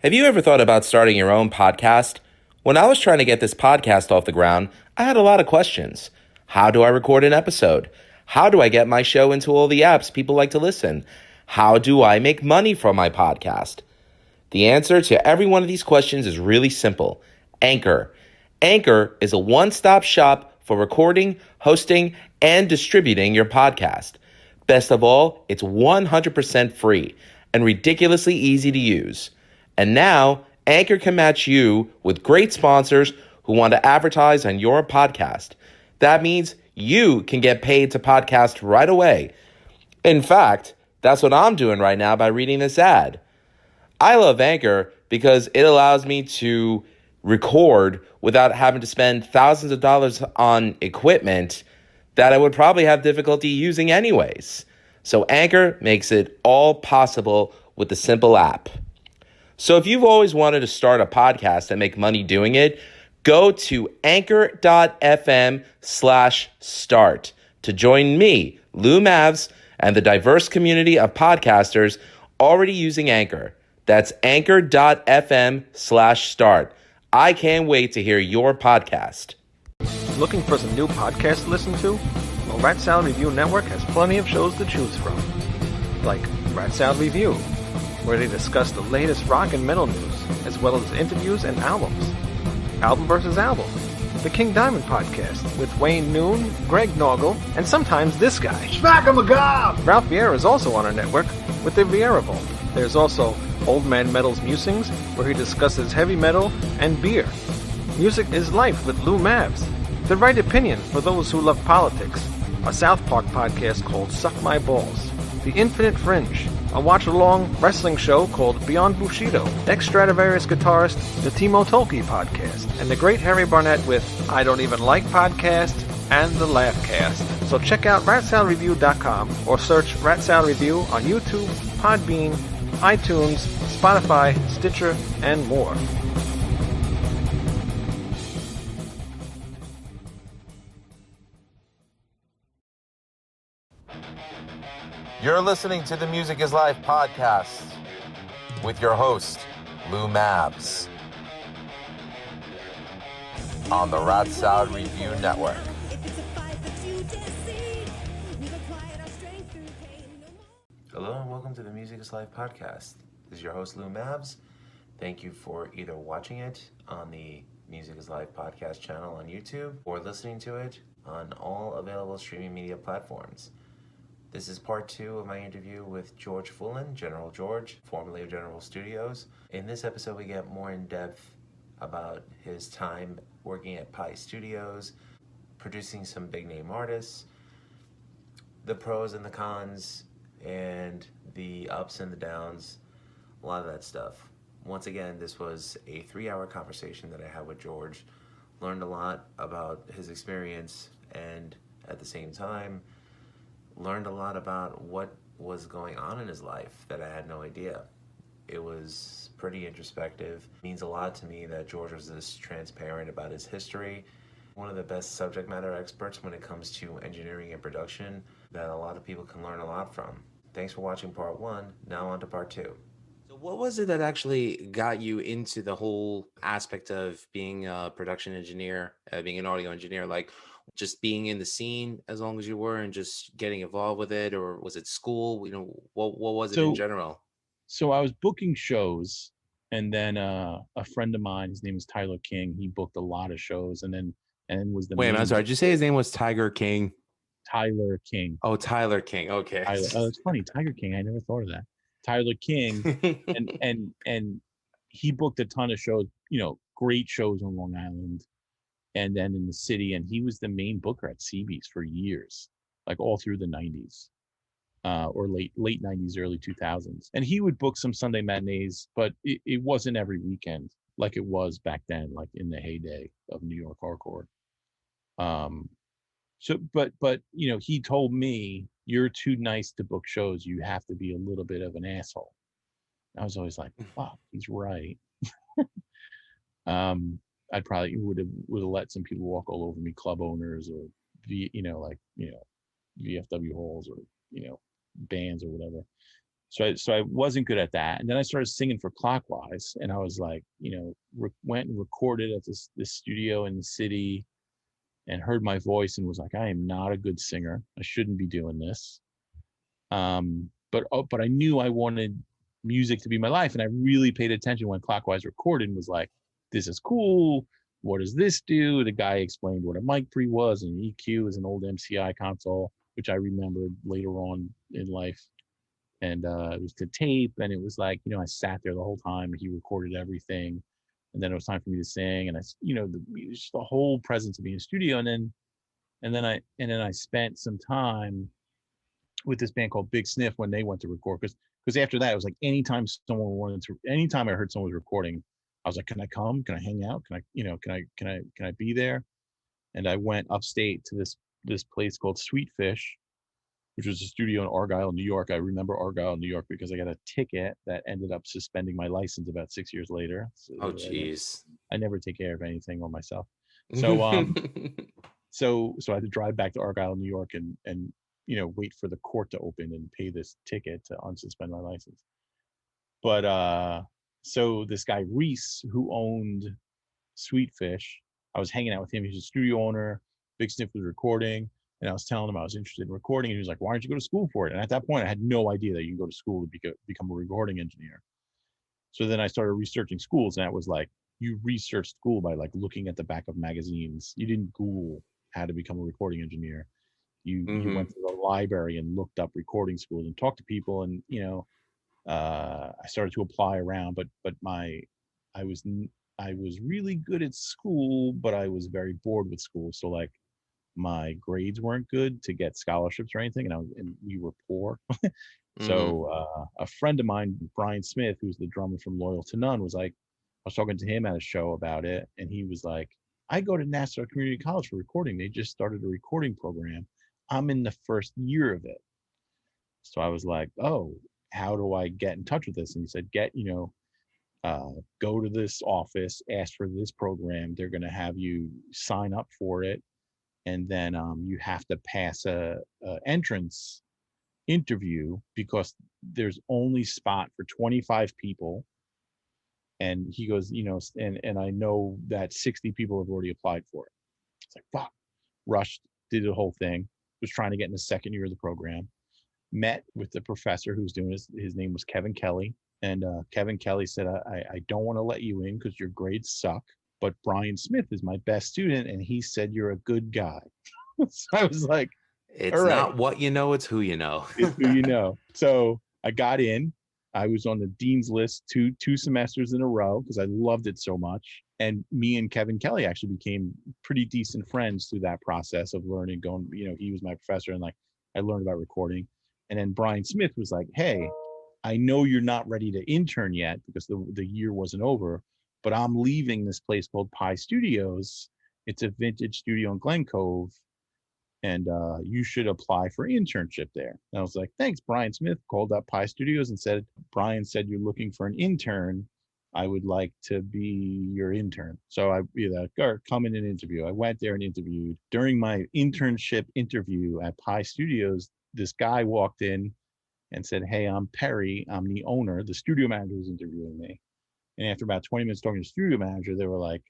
Have you ever thought about starting your own podcast? When I was trying to get this podcast off the ground, I had a lot of questions. How do I record an episode? How do I get my show into all the apps people like to listen? How do I make money from my podcast? The answer to every one of these questions is really simple. Anchor. Anchor is a one-stop shop for recording, hosting, and distributing your podcast. Best of all, it's 100% free and ridiculously easy to use. And now, Anchor can match you with great sponsors who want to advertise on your podcast. That means you can get paid to podcast right away. In fact, that's what I'm doing right now by reading this ad. I love Anchor because it allows me to record without having to spend thousands of dollars on equipment that I would probably have difficulty using anyways. So Anchor makes it all possible with the simple app. So if you've always wanted to start a podcast and make money doing it, go to anchor.fm/start to join me, Lou Mavs, and the diverse community of podcasters already using Anchor. That's anchor.fm/start. I can't wait to hear your podcast. Looking for some new podcasts to listen to? Well, Rat Salad Review Network has plenty of shows to choose from. Like Rat Salad Review, where they discuss the latest rock and metal news, as well as interviews and albums. Album versus Album, the King Diamond Podcast, with Wayne Noon, Greg Noggle, and sometimes this guy. Smack him a gob! Ralph Vieira is also on our network with the Vieira Vault. There's also Old Man Metal's Musings, where he discusses heavy metal and beer. Music is Life with Lou Mavs. The Right Opinion for those who love politics. A South Park podcast called Suck My Balls. The Infinite Fringe, a watch-along wrestling show called Beyond Bushido. Ex-Stradivarius guitarist, the Timo Tolkki podcast. And the great Harry Barnett with I Don't Even Like Podcast and the Laughcast. So check out ratsaladreview.com or search Rat Salad Review on YouTube, Podbean, iTunes, Spotify, Stitcher, and more. You're listening to the Music is Life podcast with your host, Lou Mavs, on the Rat Salad Review Network. Hello and welcome to the Music is Life podcast. This is your host, Lou Mavs. Thank you for either watching it on the Music is Life podcast channel on YouTube or listening to it on all available streaming media platforms. This is part 2 of my interview with George Fullan, General George, formerly of General Studios. In this episode, we get more in depth about his time working at Pi Studios, producing some big name artists, the pros and the cons, and the ups and the downs, a lot of that stuff. Once again, this was a 3-hour conversation that I had with George. Learned a lot about his experience and at the same time, learned a lot about what was going on in his life that I had no idea. It was pretty introspective. It means a lot to me that George was this transparent about his history. One of the best subject matter experts when it comes to engineering and production that a lot of people can learn a lot from. Thanks for watching part 1. Now on to part 2. So what was it that actually got you into the whole aspect of being a production engineer, being an audio engineer? Like, just being in the scene as long as you were and just getting involved with it, or was it school? What was it in general? So I was booking shows, and then a friend of mine, his name is Tyler King, he booked a lot of shows, and was the Wait, I'm sorry. Did you say his name was Tiger King? Tyler King. Oh, Tyler King. Okay. It's funny, Tiger King. I never thought of that. Tyler King, and he booked a ton of shows, great shows on Long Island. And then in the city, and he was the main booker at CB's for years, like all through the 90s, or late 90s, early 2000s. And he would book some Sunday matinees, but it wasn't every weekend like it was back then, like in the heyday of New York hardcore. But he told me, you're too nice to book shows. You have to be a little bit of an asshole. I was always like, fuck, he's right. I probably would have let some people walk all over me, club owners or VFW halls or bands or whatever. So I wasn't good at that. And then I started singing for Clockwise, and I was like, went and recorded at this studio in the city, and heard my voice and was like, I am not a good singer. I shouldn't be doing this. But I knew I wanted music to be my life, and I really paid attention when Clockwise recorded and was like, this is cool. What does this do? The guy explained what a mic pre was, and EQ is an old MCI console, which I remembered later on in life. And it was to tape, and it was like, I sat there the whole time, and he recorded everything, and then it was time for me to sing, and just the whole presence of being in the studio. And then I spent some time with this band called Big Sniff when they went to record, because after that it was like anytime I heard someone was recording, I was like, can I come? Can I hang out? Can I be there? And I went upstate to this place called Sweet Fish, which was a studio in Argyle, New York. I remember Argyle, New York, because I got a ticket that ended up suspending my license about 6 years later. So Oh, jeez. I never take care of anything or myself. So so I had to drive back to Argyle, New York, and wait for the court to open and pay this ticket to unsuspend my license. But so this guy Reese, who owned Sweet Fish, I was hanging out with him. He's a studio owner. Big Sniff was recording, and I was telling him I was interested in recording, and he was like, why don't you go to school for it? And at that point I had no idea that you can go to school to become a recording engineer. So then I started researching schools, and that was like, you researched school by like looking at the back of magazines. You didn't Google how to become a recording engineer. You went to the library and looked up recording schools and talked to people, and I started to apply around. But I was really good at school, but I was very bored with school. So like my grades weren't good to get scholarships or anything, and we were poor. So a friend of mine, Brian Smith, who's the drummer from Loyal to None, was like, I was talking to him at a show about it, and he was like, I go to Nassau Community College for recording. They just started a recording program. I'm in the first year of it. So I was like, oh, how do I get in touch with this? And he said, go to this office, ask for this program. They're going to have you sign up for it. And then you have to pass a entrance interview, because there's only spot for 25 people. And he goes, and I know that 60 people have already applied for it. It's like, fuck. Rushed, did the whole thing, was trying to get in the second year of the program, met with the professor who was doing this. His name was Kevin Kelly. And Kevin Kelly said, I don't want to let you in because your grades suck, but Brian Smith is my best student, and he said you're a good guy. So I was like, it's not what you know, it's who you know. It's who you know. So I got in. I was on the dean's list two semesters in a row because I loved it so much. And me and Kevin Kelly actually became pretty decent friends through that process of learning, going, he was my professor, and like I learned about recording. And then Brian Smith was like, hey, I know you're not ready to intern yet because the year wasn't over, but I'm leaving this place called Pi Studios. It's a vintage studio in Glen Cove, and you should apply for internship there. And I was like, thanks. Brian Smith called up Pi Studios and said, Brian said you're looking for an intern. I would like to be your intern. So I come in and interview. I went there and interviewed. During my internship interview at Pi Studios, this guy walked in and said, hey, I'm Perry. I'm the owner. The studio manager was interviewing me. And after about 20 minutes talking to the studio manager, they were like,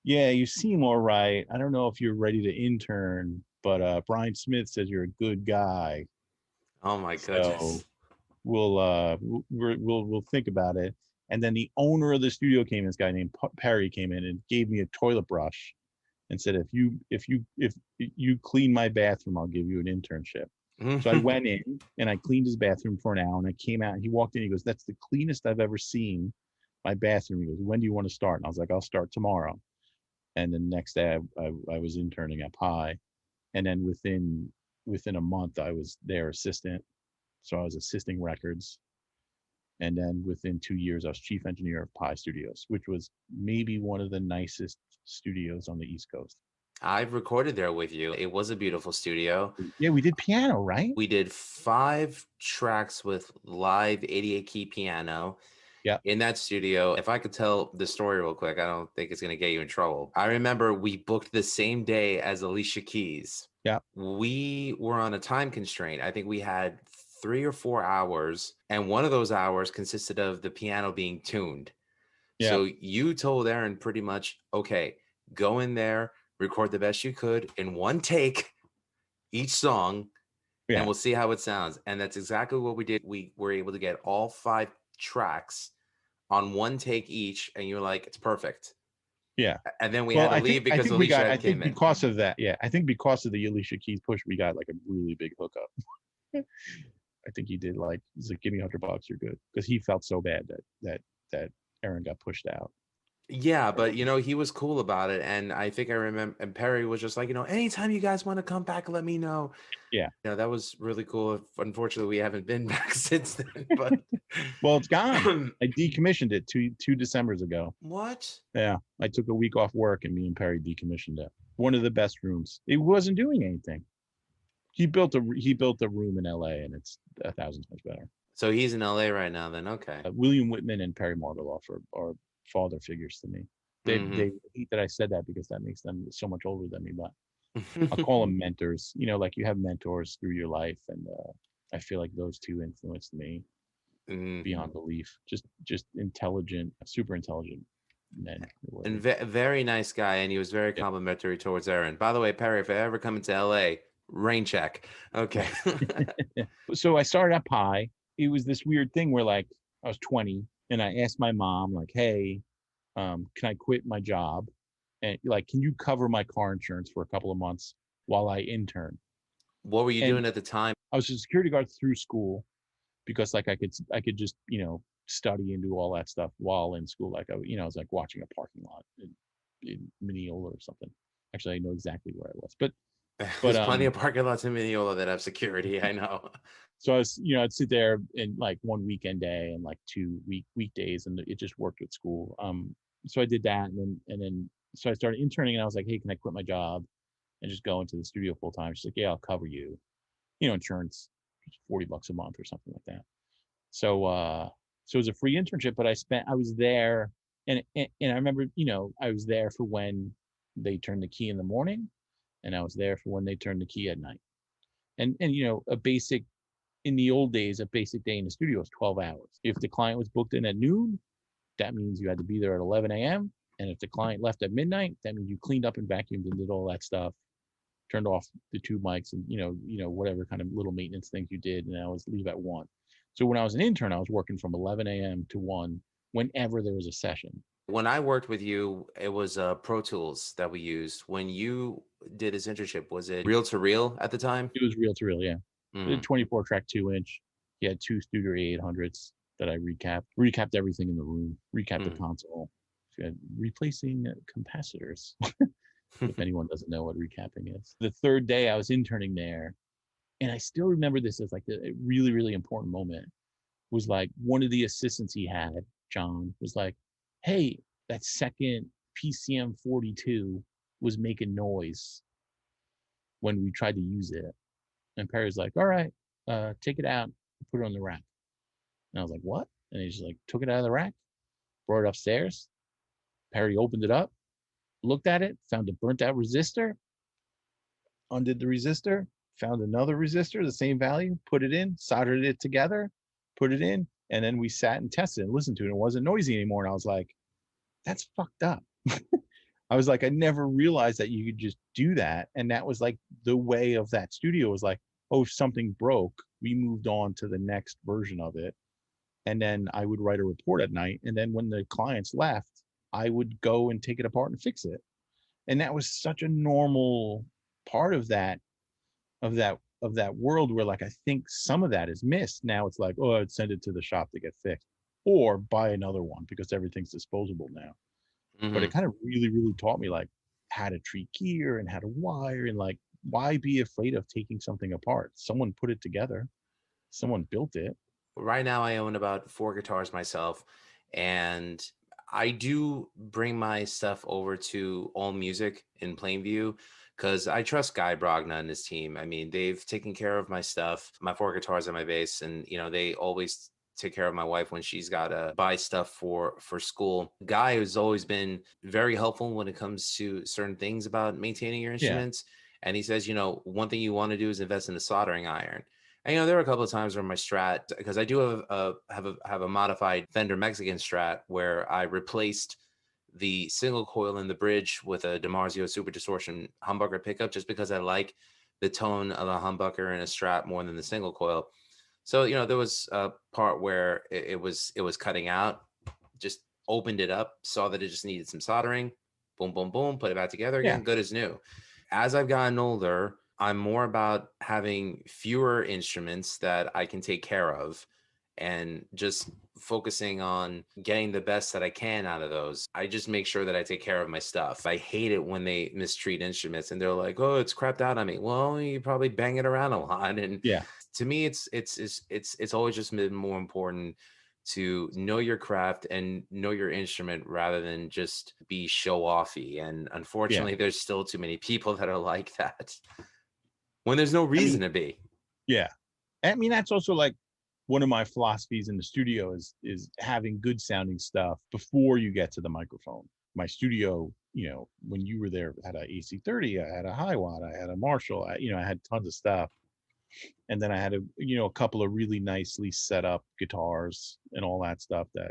yeah, you seem all right. I don't know if you're ready to intern, but Brian Smith says you're a good guy. Oh my goodness. So we'll think about it. And then the owner of the studio came in, this guy named Perry came in and gave me a toilet brush and said, if you clean my bathroom, I'll give you an internship. So I went in and I cleaned his bathroom for an hour, and I came out and he walked in, he goes, that's the cleanest I've ever seen my bathroom. He goes, when do you want to start? And I was like, I'll start tomorrow. And the next day I was interning at Pi. And then within a month I was their assistant. So I was assisting records. And then within 2 years, I was chief engineer of Pi Studios, which was maybe one of the nicest studios on the East Coast. I've recorded there with you. It was a beautiful studio. Yeah, we did piano, right? We did 5 tracks with live 88 key piano. Yeah. In that studio. If I could tell the story real quick, I don't think it's going to get you in trouble. I remember we booked the same day as Alicia Keys. Yeah. We were on a time constraint. I think we had 3 or 4 hours, and one of those hours consisted of the piano being tuned. Yeah. So you told Aaron pretty much, okay, go in there, record the best you could in one take, each song, and Yeah. we'll see how it sounds. And that's exactly what we did. We were able to get all 5 tracks on one take each, and you're like, it's perfect. Yeah. And then we Well, had to leave because Alicia had came in. because of that, I think because of the Alicia Keys push, we got like a really big hookup. I think he did like, he's like, give me $100, you're good. Because he felt so bad that Aaron got pushed out. Yeah, but he was cool about it. And I think I remember, and Perry was just like, anytime you guys want to come back, let me know. Yeah. That was really cool. Unfortunately, we haven't been back since then, but well, it's gone. I decommissioned it two Decembers ago. What? Yeah. I took a week off work and me and Perry decommissioned it. One of the best rooms. It wasn't doing anything. He built a room in LA and it's 1,000 times better. So he's in LA right now then. Okay. William Whitman and Perry Margoloff are father figures to me. They hate that I said that because that makes them so much older than me, but I'll call them mentors. Like you have mentors through your life, and I feel like those two influenced me beyond belief. Just intelligent, super intelligent men. And very nice guy, and he was very complimentary towards Aaron. By the way, Perry, if I ever come into LA, rain check. Okay. So I started at Pi. It was this weird thing where like I was 20 and I asked my mom like, hey, can I quit my job? And like, can you cover my car insurance for a couple of months while I intern? What were you doing at the time? I was a security guard through school because like I could just, study and do all that stuff while in school. Like I was like watching a parking lot in Mineola or something. Actually, I know exactly where I was, but there's plenty of parking lots in Mineola that have security. I know. So I was, I'd sit there in like one weekend day and like 2 weekdays, and it just worked with school. So I did that, and then so I started interning, and I was like, hey, can I quit my job and just go into the studio full time? She's like, yeah, I'll cover you. Insurance, $40 a month or something like that. So it was a free internship, but I was there, and I remember, I was there for when they turned the key in the morning, and I was there for when they turned the key at night. And in the old days, a basic day in the studio was 12 hours. If the client was booked in at noon, that means you had to be there at 11 a.m. And if the client left at midnight, that means you cleaned up and vacuumed and did all that stuff, turned off the tube mics and, whatever kind of little maintenance things you did. And I was leave at 1. So when I was an intern, I was working from 11 a.m. to 1 whenever there was a session. When I worked with you, it was Pro Tools that we used. When you did this internship, was it reel to reel at the time? It was reel to reel, yeah. 24 track 2-inch. He had 2 Studio 800s that I recapped everything in the room, recapped the console. So replacing capacitors. If anyone doesn't know what recapping is. The third day I was interning there, and I still remember this as like a really, really important moment, was like one of the assistants he had, John, was like, hey, that second PCM 42 was making noise when we tried to use it. And Perry's like, all right, take it out, put it on the rack. And I was like, what? And he just like took it out of the rack, brought it upstairs. Perry opened it up, looked at it, found a burnt out resistor, undid the resistor, found another resistor, the same value, put it in, soldered it together, put it in, and then we sat and tested and listened to it. And it wasn't noisy anymore. And I was like, that's fucked up. I was like, I never realized that you could just do that. And that was like the way of that studio was like, oh, if something broke, we moved on to the next version of it. And then I would write a report at night. And then when the clients left, I would go and take it apart and fix it. And that was such a normal part of that world where like, I think some of that is missed. Now it's like, oh, I'd send it to the shop to get fixed or buy another one because everything's disposable now. But it kind of really, really taught me like how to treat gear and how to wire and like, why be afraid of taking something apart? Someone put it together. Someone built it. Right now I own about 4 guitars myself, and I do bring my stuff over to All Music in Plainview because I trust Guy Brogna and his team. I mean, they've taken care of my stuff, my 4 guitars and my bass, and they always take care of my wife when she's got to buy stuff for school. Guy has always been very helpful when it comes to certain things about maintaining your instruments. And he says, one thing you want to do is invest in a soldering iron. And there were a couple of times where my Strat, because I do have a modified Fender Mexican Strat where I replaced the single coil in the bridge with a DiMarzio Super Distortion humbucker pickup, just because I like the tone of a humbucker and a Strat more than the single coil. So there was a part where it was cutting out. Just opened it up, saw that it just needed some soldering. Boom, boom, boom. Put it back together Yeah. again. Good as new. As I've gotten older, I'm more about having fewer instruments that I can take care of and just focusing on getting the best that I can out of those. I just make sure that I take care of my stuff. I hate it when they mistreat instruments and they're like, "Oh, it's crapped out on me." Well, you probably bang it around a lot, and Yeah. to me, it's always just been more important to know your craft and know your instrument rather than just be show offy. And Yeah. unfortunately, there's still too many people that are like that when there's no I reason mean, to be. yeah. I mean, that's also like one of my philosophies in the studio is having good sounding stuff before you get to the microphone. My studio, when you were there, had a AC30, I had a Hiwatt, I had a Marshall, I had tons of stuff. And then I had a couple of really nicely set up guitars and all that stuff that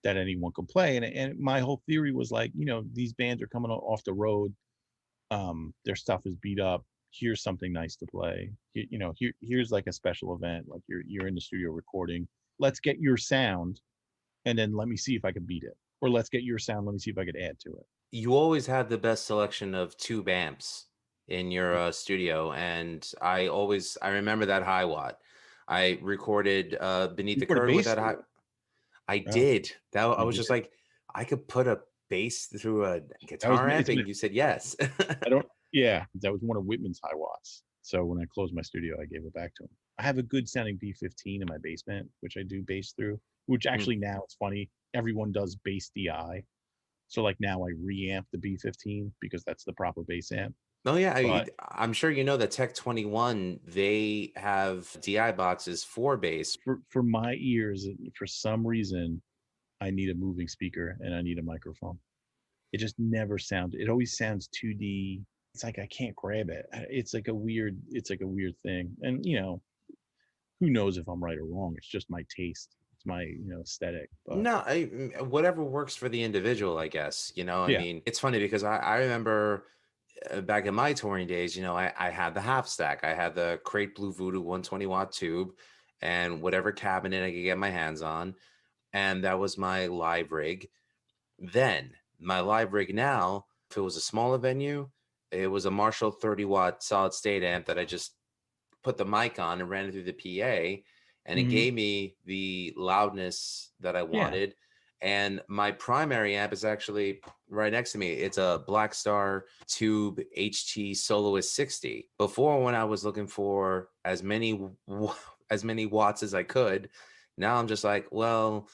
anyone could play. And my whole theory was like, these bands are coming off the road. Their stuff is beat up. Here's something nice to play. Here's like a special event, like you're in the studio recording. Let's get your sound, and then let me see if I can beat it. Or let's get your sound. Let me see if I could add to it. You always had the best selection of tube amps in your studio, and I remember that high watt. I recorded Beneath You the put a Curtain with bass that through high. it. I Oh, did that. I you was did. just like, I could put a bass through a That was guitar amp, and you said yes. I don't. Yeah, that was one of Whitman's high watts. So when I closed my studio, I gave it back to him. I have a good sounding B15 in my basement, which I do bass through. Which Mm. actually now it's funny. Everyone does bass DI. So like now I reamp the B15 because that's the proper bass amp. Oh yeah, But I'm sure you know that Tech 21, they have DI boxes for bass. for my ears, for some reason, I need a moving speaker and I need a microphone. It just never sounds. It always sounds 2D. It's like I can't grab it. It's like a weird thing. And who knows if I'm right or wrong? It's just my taste. It's my aesthetic. But No, whatever works for the individual, I guess. I yeah, mean, it's funny because I remember back in my touring days, I had the half stack. I had the Crate Blue Voodoo 120-watt tube and whatever cabinet I could get my hands on. And that was my live rig. Then my live rig now, if it was a smaller venue, it was a Marshall 30-watt solid state amp that I just put the mic on and ran it through the PA, and it hmm gave me the loudness that I yeah, wanted. And my primary amp is actually right next to me. It's a Black Star Tube HT Soloist 60. Before, when I was looking for as many watts as I could, now I'm just like, well,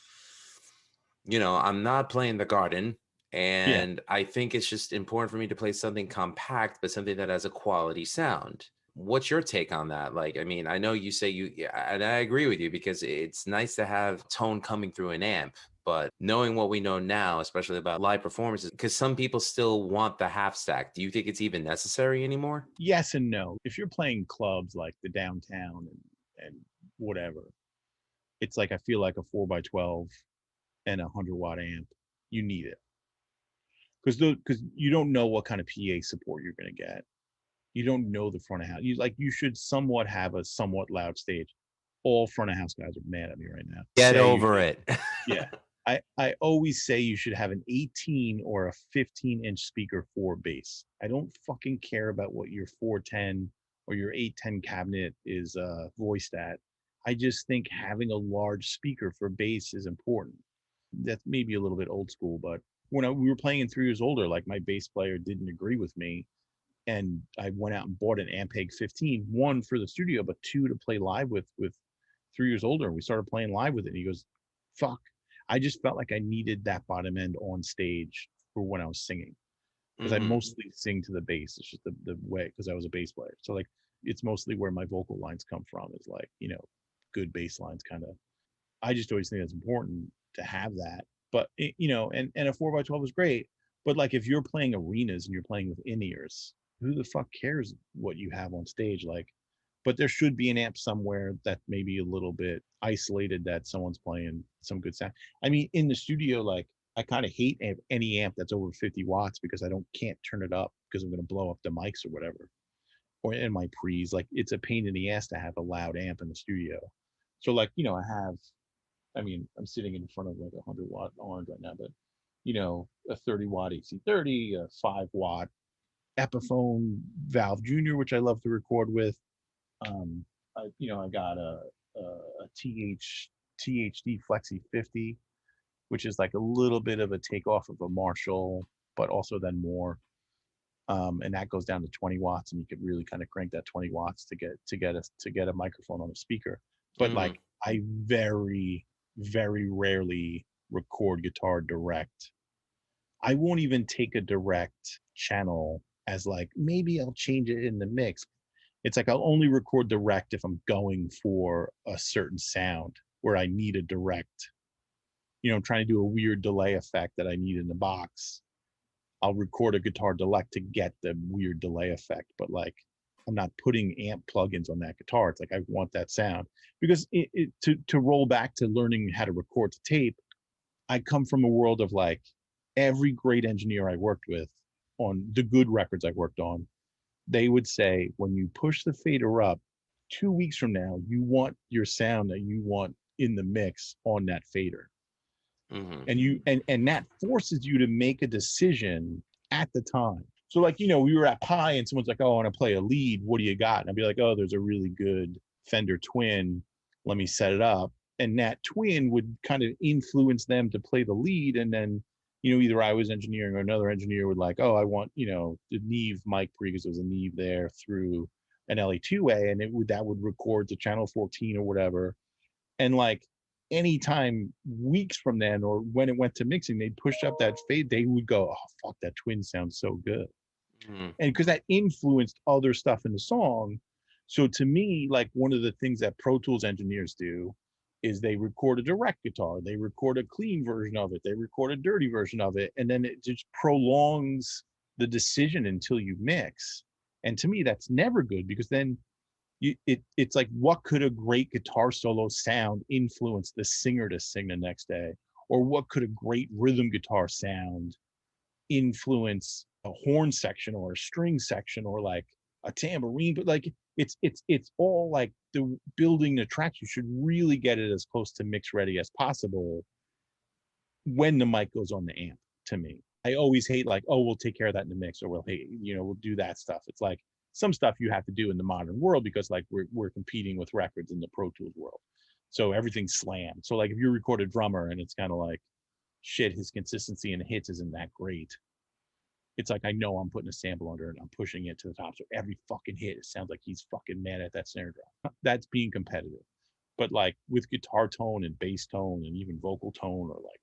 I'm not playing the garden. yeah. And I think it's just important for me to play something compact, but something that has a quality sound. What's your take on that? Like, I mean, I know you say yeah, and I agree with you because it's nice to have tone coming through an amp, but knowing what we know now, especially about live performances, because some people still want the half stack. Do you think it's even necessary anymore? Yes and no. If you're playing clubs like the downtown and whatever, it's like I feel like a 4x12 and 100-watt amp. You need it because you don't know what kind of PA support you're going to get. You don't know the front of house. You should somewhat have a somewhat loud stage. All front of house guys are mad at me right now. Get Say you over should, it. yeah. I always say you should have an 18 or a 15-inch speaker for bass. I don't fucking care about what your 410 or your 810 cabinet is voiced at. I just think having a large speaker for bass is important. That's maybe a little bit old school, but when we were playing in 3 Years Older, like my bass player didn't agree with me, and I went out and bought an Ampeg 15, one for the studio, but two to play live with 3 Years Older. And we started playing live with it. And he goes, "Fuck!" I just felt like I needed that bottom end on stage for when I was singing because I Hmm. mostly sing to the bass. It's just the way because I was a bass player. So like it's mostly where my vocal lines come from is like good bass lines kind of. I just always think it's important to have that. But and a 4x12 is great. But like if you're playing arenas and you're playing with in ears, who the fuck cares what you have on stage? Like but there should be an amp somewhere that maybe a little bit isolated that someone's playing some good sound. I mean, in the studio, like I kind of hate any amp that's over 50 watts because I can't turn it up because I'm going to blow up the mics or whatever. Or in my pre's, like it's a pain in the ass to have a loud amp in the studio. So like, I mean, I'm sitting in front of like a 100-watt orange right now, but a 30-watt AC30, a 5-watt Epiphone Valve Junior, which I love to record with. I got a THD Flexi 50, which is like a little bit of a takeoff of a Marshall, but also then more. And that goes down to 20 watts, and you could really kind of crank that 20 watts to get a microphone on a speaker. But like, I very, very rarely record guitar direct. I won't even take a direct channel as like, maybe I'll change it in the mix. It's like I'll only record direct if I'm going for a certain sound where I need a direct, I'm trying to do a weird delay effect that I need in the box. I'll record a guitar direct to get the weird delay effect, but like I'm not putting amp plugins on that guitar. It's like I want that sound because to roll back to learning how to record to tape, I come from a world of like every great engineer I worked with on the good records I worked on, they would say when you push the fader up 2 weeks from now, you want your sound that you want in the mix on that fader. And you and that forces you to make a decision at the time. So like, we were at Pi and someone's like, oh, I want to play a lead. What do you got? And I'd be like, oh, there's a really good Fender Twin. Let me set it up. And that Twin would kind of influence them to play the lead. And then, either I was engineering or another engineer would like, oh, I want, the Neve mic pre, because there was a Neve there through an LA2A, and that would record to channel 14 or whatever. And like, anytime weeks from then or when it went to mixing, they'd push up that fade, they would go, oh fuck, that Twin sounds so good. And because that influenced other stuff in the song. So to me, like one of the things that Pro Tools engineers do is they record a direct guitar, they record a clean version of it, they record a dirty version of it, and then it just prolongs the decision until you mix. And to me, that's never good, because then it's like, what could a great guitar solo sound influence the singer to sing the next day? Or what could a great rhythm guitar sound influence a horn section or a string section or like a tambourine? But like, it's all like the building the tracks. You should really get it as close to mix ready as possible when the mic goes on the amp. To me, I always hate like, oh, we'll take care of that in the mix, or we'll do that stuff. It's like, some stuff you have to do in the modern world because like we're competing with records in the Pro Tools world. So everything's slammed. So like if you record a drummer and it's kind of like, shit, his consistency in the hits isn't that great. It's like, I know I'm putting a sample under it and I'm pushing it to the top. So every fucking hit, it sounds like he's fucking mad at that snare drum. That's being competitive. But like with guitar tone and bass tone and even vocal tone, or like,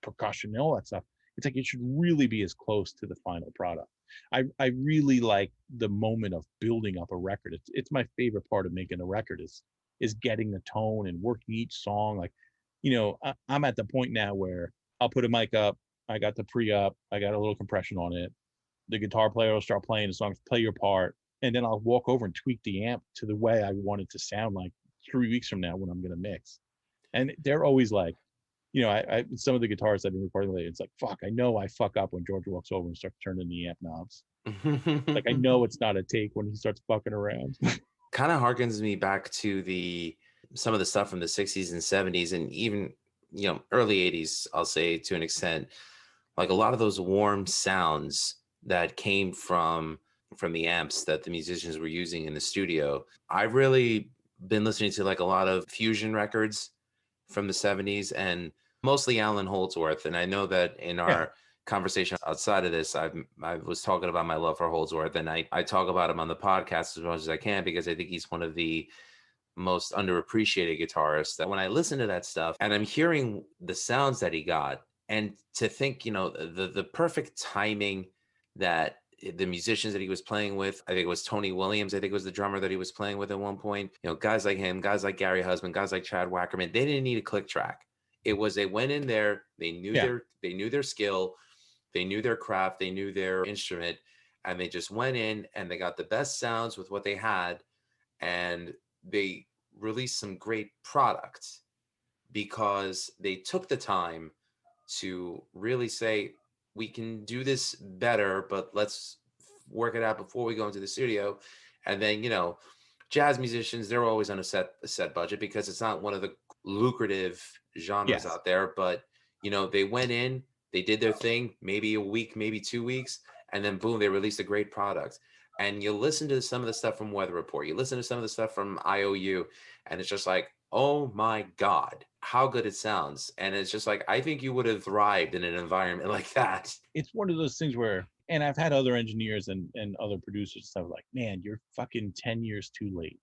percussion and all that stuff, it's like it should really be as close to the final product. I really like the moment of building up a record. It's my favorite part of making a record is getting the tone and working each song. Like, I'm at the point now where I'll put a mic up, I got the pre up, I got a little compression on it. The guitar player will start playing the songs, play your part, and then I'll walk over and tweak the amp to the way I want it to sound like 3 weeks from now when I'm gonna mix. And they're always like, I some of the guitarists I've been recording lately, it's like, fuck, I know I fuck up when George walks over and starts turning the amp knobs. Like, I know it's not a take when he starts fucking around. Kind of harkens me back to some of the stuff from the 60s and 70s, and even, early 80s, I'll say, to an extent. Like a lot of those warm sounds that came from the amps that the musicians were using in the studio. I've really been listening to like a lot of fusion records from the 70s, and mostly Alan Holdsworth. And I know that in our conversation outside of this, I was talking about my love for Holdsworth, and I talk about him on the podcast as much as I can, because I think he's one of the most underappreciated guitarists. That when I listen to that stuff and I'm hearing the sounds that he got, and to think, the perfect timing that the musicians that he was playing with, I think it was Tony Williams, I think it was the drummer that he was playing with at one point, guys like him, guys like Gary Husband, guys like Chad Wackerman, they didn't need a click track. It was, they went in there, they knew their skill, they knew their craft, they knew their instrument, and they just went in and they got the best sounds with what they had, and they released some great products because they took the time to really say, we can do this better, but let's work it out before we go into the studio. And then, jazz musicians, they're always on a set budget because it's not one of the lucrative genres Yes. out there. But, they went in, they did their thing, maybe a week, maybe 2 weeks, and then boom, they released a great product. And you listen to some of the stuff from Weather Report, you listen to some of the stuff from IOU, and it's just like, oh my God, how good it sounds. And it's just like, I think you would have thrived in an environment like that. It's one of those things where, and I've had other engineers and other producers and stuff like, man, you're fucking 10 years too late.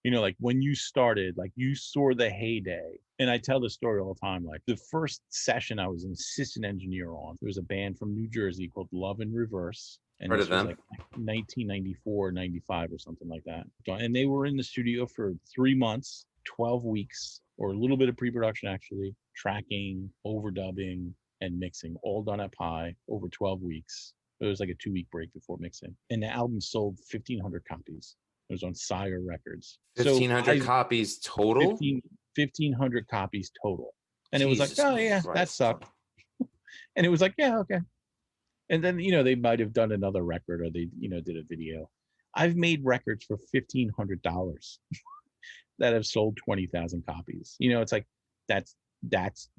Like when you started, like you saw the heyday. And I tell this story all the time. Like the first session I was an assistant engineer on, there was a band from New Jersey called Love in Reverse. And Heard this of was them? like 1994, 95 or something like that. And they were in the studio for 3 months, 12 weeks, or a little bit of pre-production actually, tracking, overdubbing, and mixing, all done at Pi over 12 weeks. It was like a 2-week break before mixing. And the album sold 1,500 copies. It was on Sire Records. So 1,500 copies total? 1,500 copies total. And it was like, Jesus oh yeah, that Christ. sucked. And it was like, yeah, okay. And then, they might have done another record or they, did a video. I've made records for $1,500 that have sold 20,000 copies. It's like, that's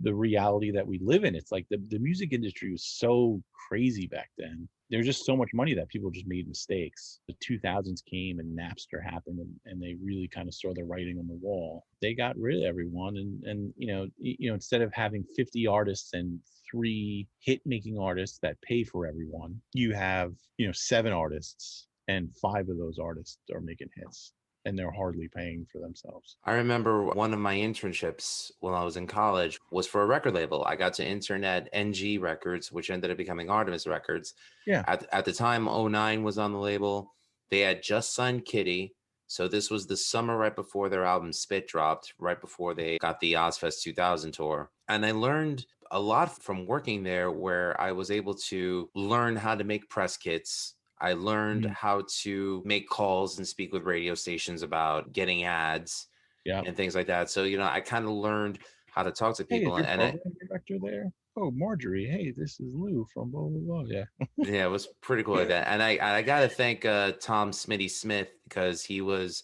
the reality that we live in. It's like the music industry was so crazy back then. There's just so much money that people just made mistakes. The 2000s came and Napster happened, and they really kind of saw the writing on the wall. They got rid of everyone, and instead of having 50 artists and 3 hit making artists that pay for everyone, you have 7 artists, and 5 of those artists are making hits, and they're hardly paying for themselves. I remember one of my internships while I was in college was for a record label. I got to intern at NG Records, which ended up becoming Artemis Records. Yeah. At the time, '09 was on the label. They had just signed Kitty. So this was the summer right before their album Spit dropped, right before they got the Ozfest 2000 tour. And I learned a lot from working there, where I was able to learn how to make press kits. I learned how to make calls and speak with radio stations about getting ads and things like that. So, I kind of learned how to talk to people. Hey, is your program director there? Oh, Marjorie. Hey, this is Lou from blah, blah, blah. Yeah. Yeah, it was pretty cool like that. And I got to thank Tom Smitty Smith, because he was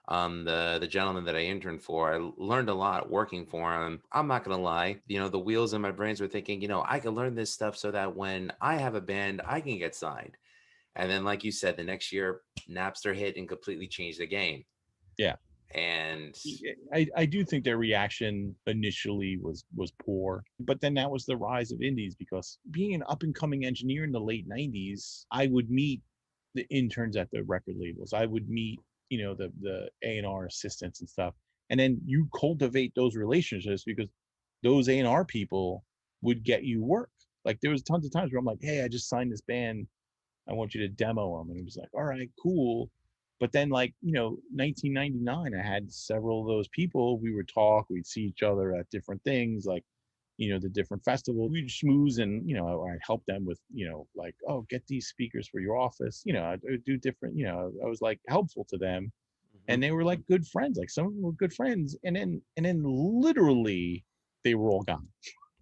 the gentleman that I interned for. I learned a lot working for him. I'm not going to lie. The wheels in my brains were thinking, I can learn this stuff so that when I have a band, I can get signed. And then, like you said, the next year, Napster hit and completely changed the game. Yeah. And I do think their reaction initially was poor, but then that was the rise of indies, because being an up and coming engineer in the late 90s, I would meet the interns at the record labels. I would meet, the A&R assistants and stuff. And then you cultivate those relationships, because those A&R people would get you work. Like there was tons of times where I'm like, hey, I just signed this band, I want you to demo them. And it was like, all right, cool. But then 1999, I had several of those people. We would talk, we'd see each other at different things, like, the different festivals. We'd schmooze, and, I'd help them with, oh, get these speakers for your office. I would do different, I was like helpful to them. And they were like good friends. Like some of them were good friends. And then literally they were all gone.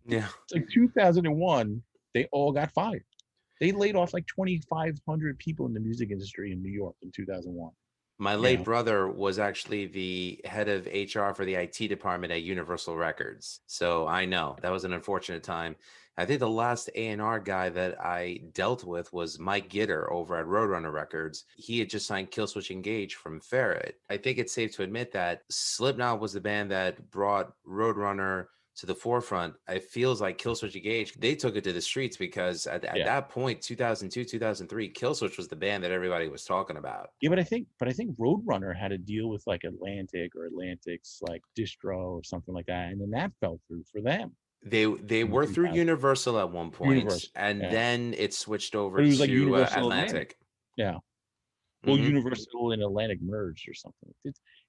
Yeah. It's like 2001, they all got fired. They laid off like 2,500 people in the music industry in New York in 2001. My late brother was actually the head of HR for the IT department at Universal Records. So I know that was an unfortunate time. I think the last A&R guy that I dealt with was Mike Gitter over at Roadrunner Records. He had just signed Killswitch Engage from Ferret. I think it's safe to admit that Slipknot was the band that brought Roadrunner to the forefront. It feels like Killswitch Engage, they took it to the streets, because at that point, 2002, 2003, Killswitch was the band that everybody was talking about. Yeah, but I think Roadrunner had a deal with like Atlantic's like distro or something like that, and then that fell through for them. They were through Universal at one point, and then it switched over to like Universal Atlantic. Yeah. Well, Universal and Atlantic merged or something.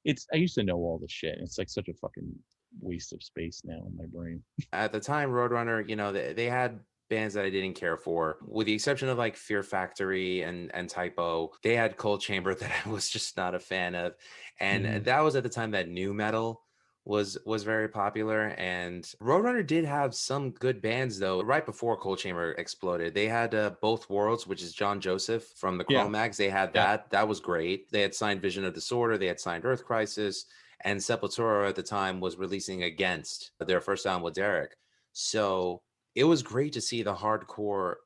It's I used to know all this shit. It's like such a fucking waste of space now in my brain. At the time, Roadrunner, they had bands that I didn't care for, with the exception of like Fear Factory and Typo. They had Cold Chamber that I was just not a fan of, and Mhm. that was at the time that new metal was very popular. And Roadrunner did have some good bands though. Right before Cold Chamber exploded, they had Both Worlds, which is John Joseph from the Yeah. Cro-Mags. They had Yeah. that was great. They had signed Vision of Disorder, they had signed Earth Crisis, and Sepultura at the time was releasing Against, their first album with Derek. So it was great to see the hardcore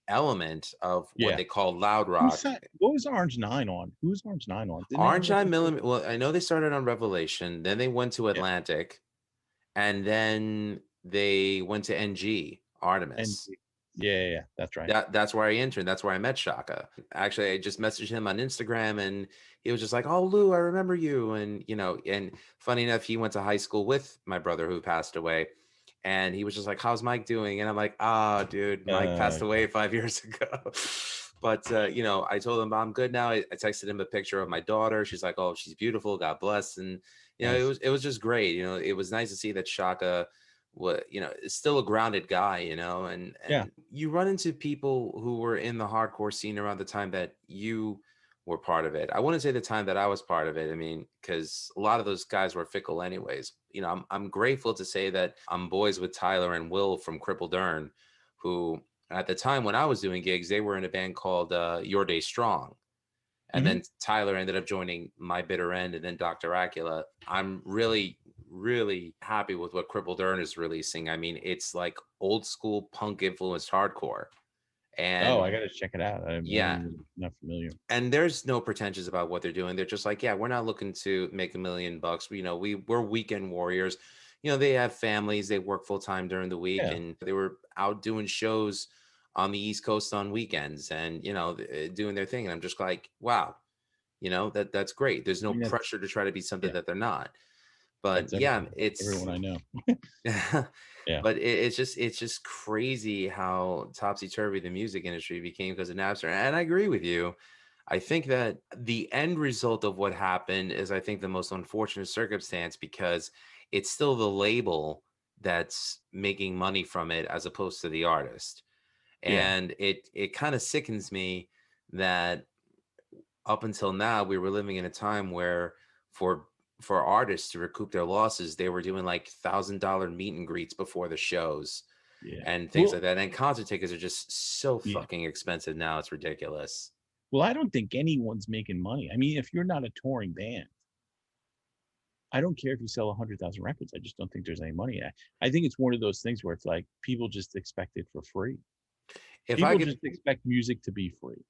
element of what Yeah. they call loud rock. What was Orange 9 on? Who was Orange 9 on? Didn't they have Orange like Eye Millimeter. Well, I know they started on Revelation, then they went to yeah, Atlantic, and then they went to NG and Artemis. yeah, that's right. That's where I interned. That's where I met Shaka. Actually, I just messaged him on Instagram, and he was just like, "Oh, Lou, I remember you." And and funny enough, he went to high school with my brother who passed away, and he was just like, "How's Mike doing?" And I'm like, "Ah, dude, Mike passed away 5 years ago." But I told him I'm good now. I texted him a picture of my daughter. She's like, "Oh, she's beautiful. God bless." And it Nice. was just great. It was nice to see that Shaka is still a grounded guy, and Yeah. you run into people who were in the hardcore scene around the time that you were part of it. I wouldn't say the time that I was part of it. I mean, because a lot of those guys were fickle anyways. I'm grateful to say that I'm boys with Tyler and Will from Crippled Urn, who at the time when I was doing gigs, they were in a band called Your Day Strong. And Mhm. then Tyler ended up joining My Bitter End and then Dr. Acula. I'm really, really happy with what Crippled Urn is releasing. I mean, it's like old school punk influenced hardcore. Oh, And I gotta check it out. I'm yeah, not familiar. and there's no pretensions about what they're doing. They're just like, yeah, we're not looking to make $1 million. We're weekend warriors. They have families, they work full time during the week, Yeah. and they were out doing shows on the East Coast on weekends, and doing their thing. And I'm just like, wow, that's great. There's I no mean, that's pressure to try to be something yeah, that they're not. But that's yeah, everyone I know. Yeah. but it's just crazy how topsy turvy the music industry became because of Napster. And I agree with you. I think that the end result of what happened is, I think, the most unfortunate circumstance, because it's still the label that's making money from it as opposed to the artist. Yeah. And it kind of sickens me that up until now we were living in a time where for for artists to recoup their losses, they were doing like $1,000 meet and greets before the shows Yeah. and things like Well, that. And concert tickets are just so yeah. fucking expensive now. It's ridiculous. Well, I don't think anyone's making money. I mean, if you're not a touring band, I don't care if you sell 100,000 records. I just don't think there's any money. I think it's one of those things where it's like people just expect it for free. If I People could, just expect music to be free.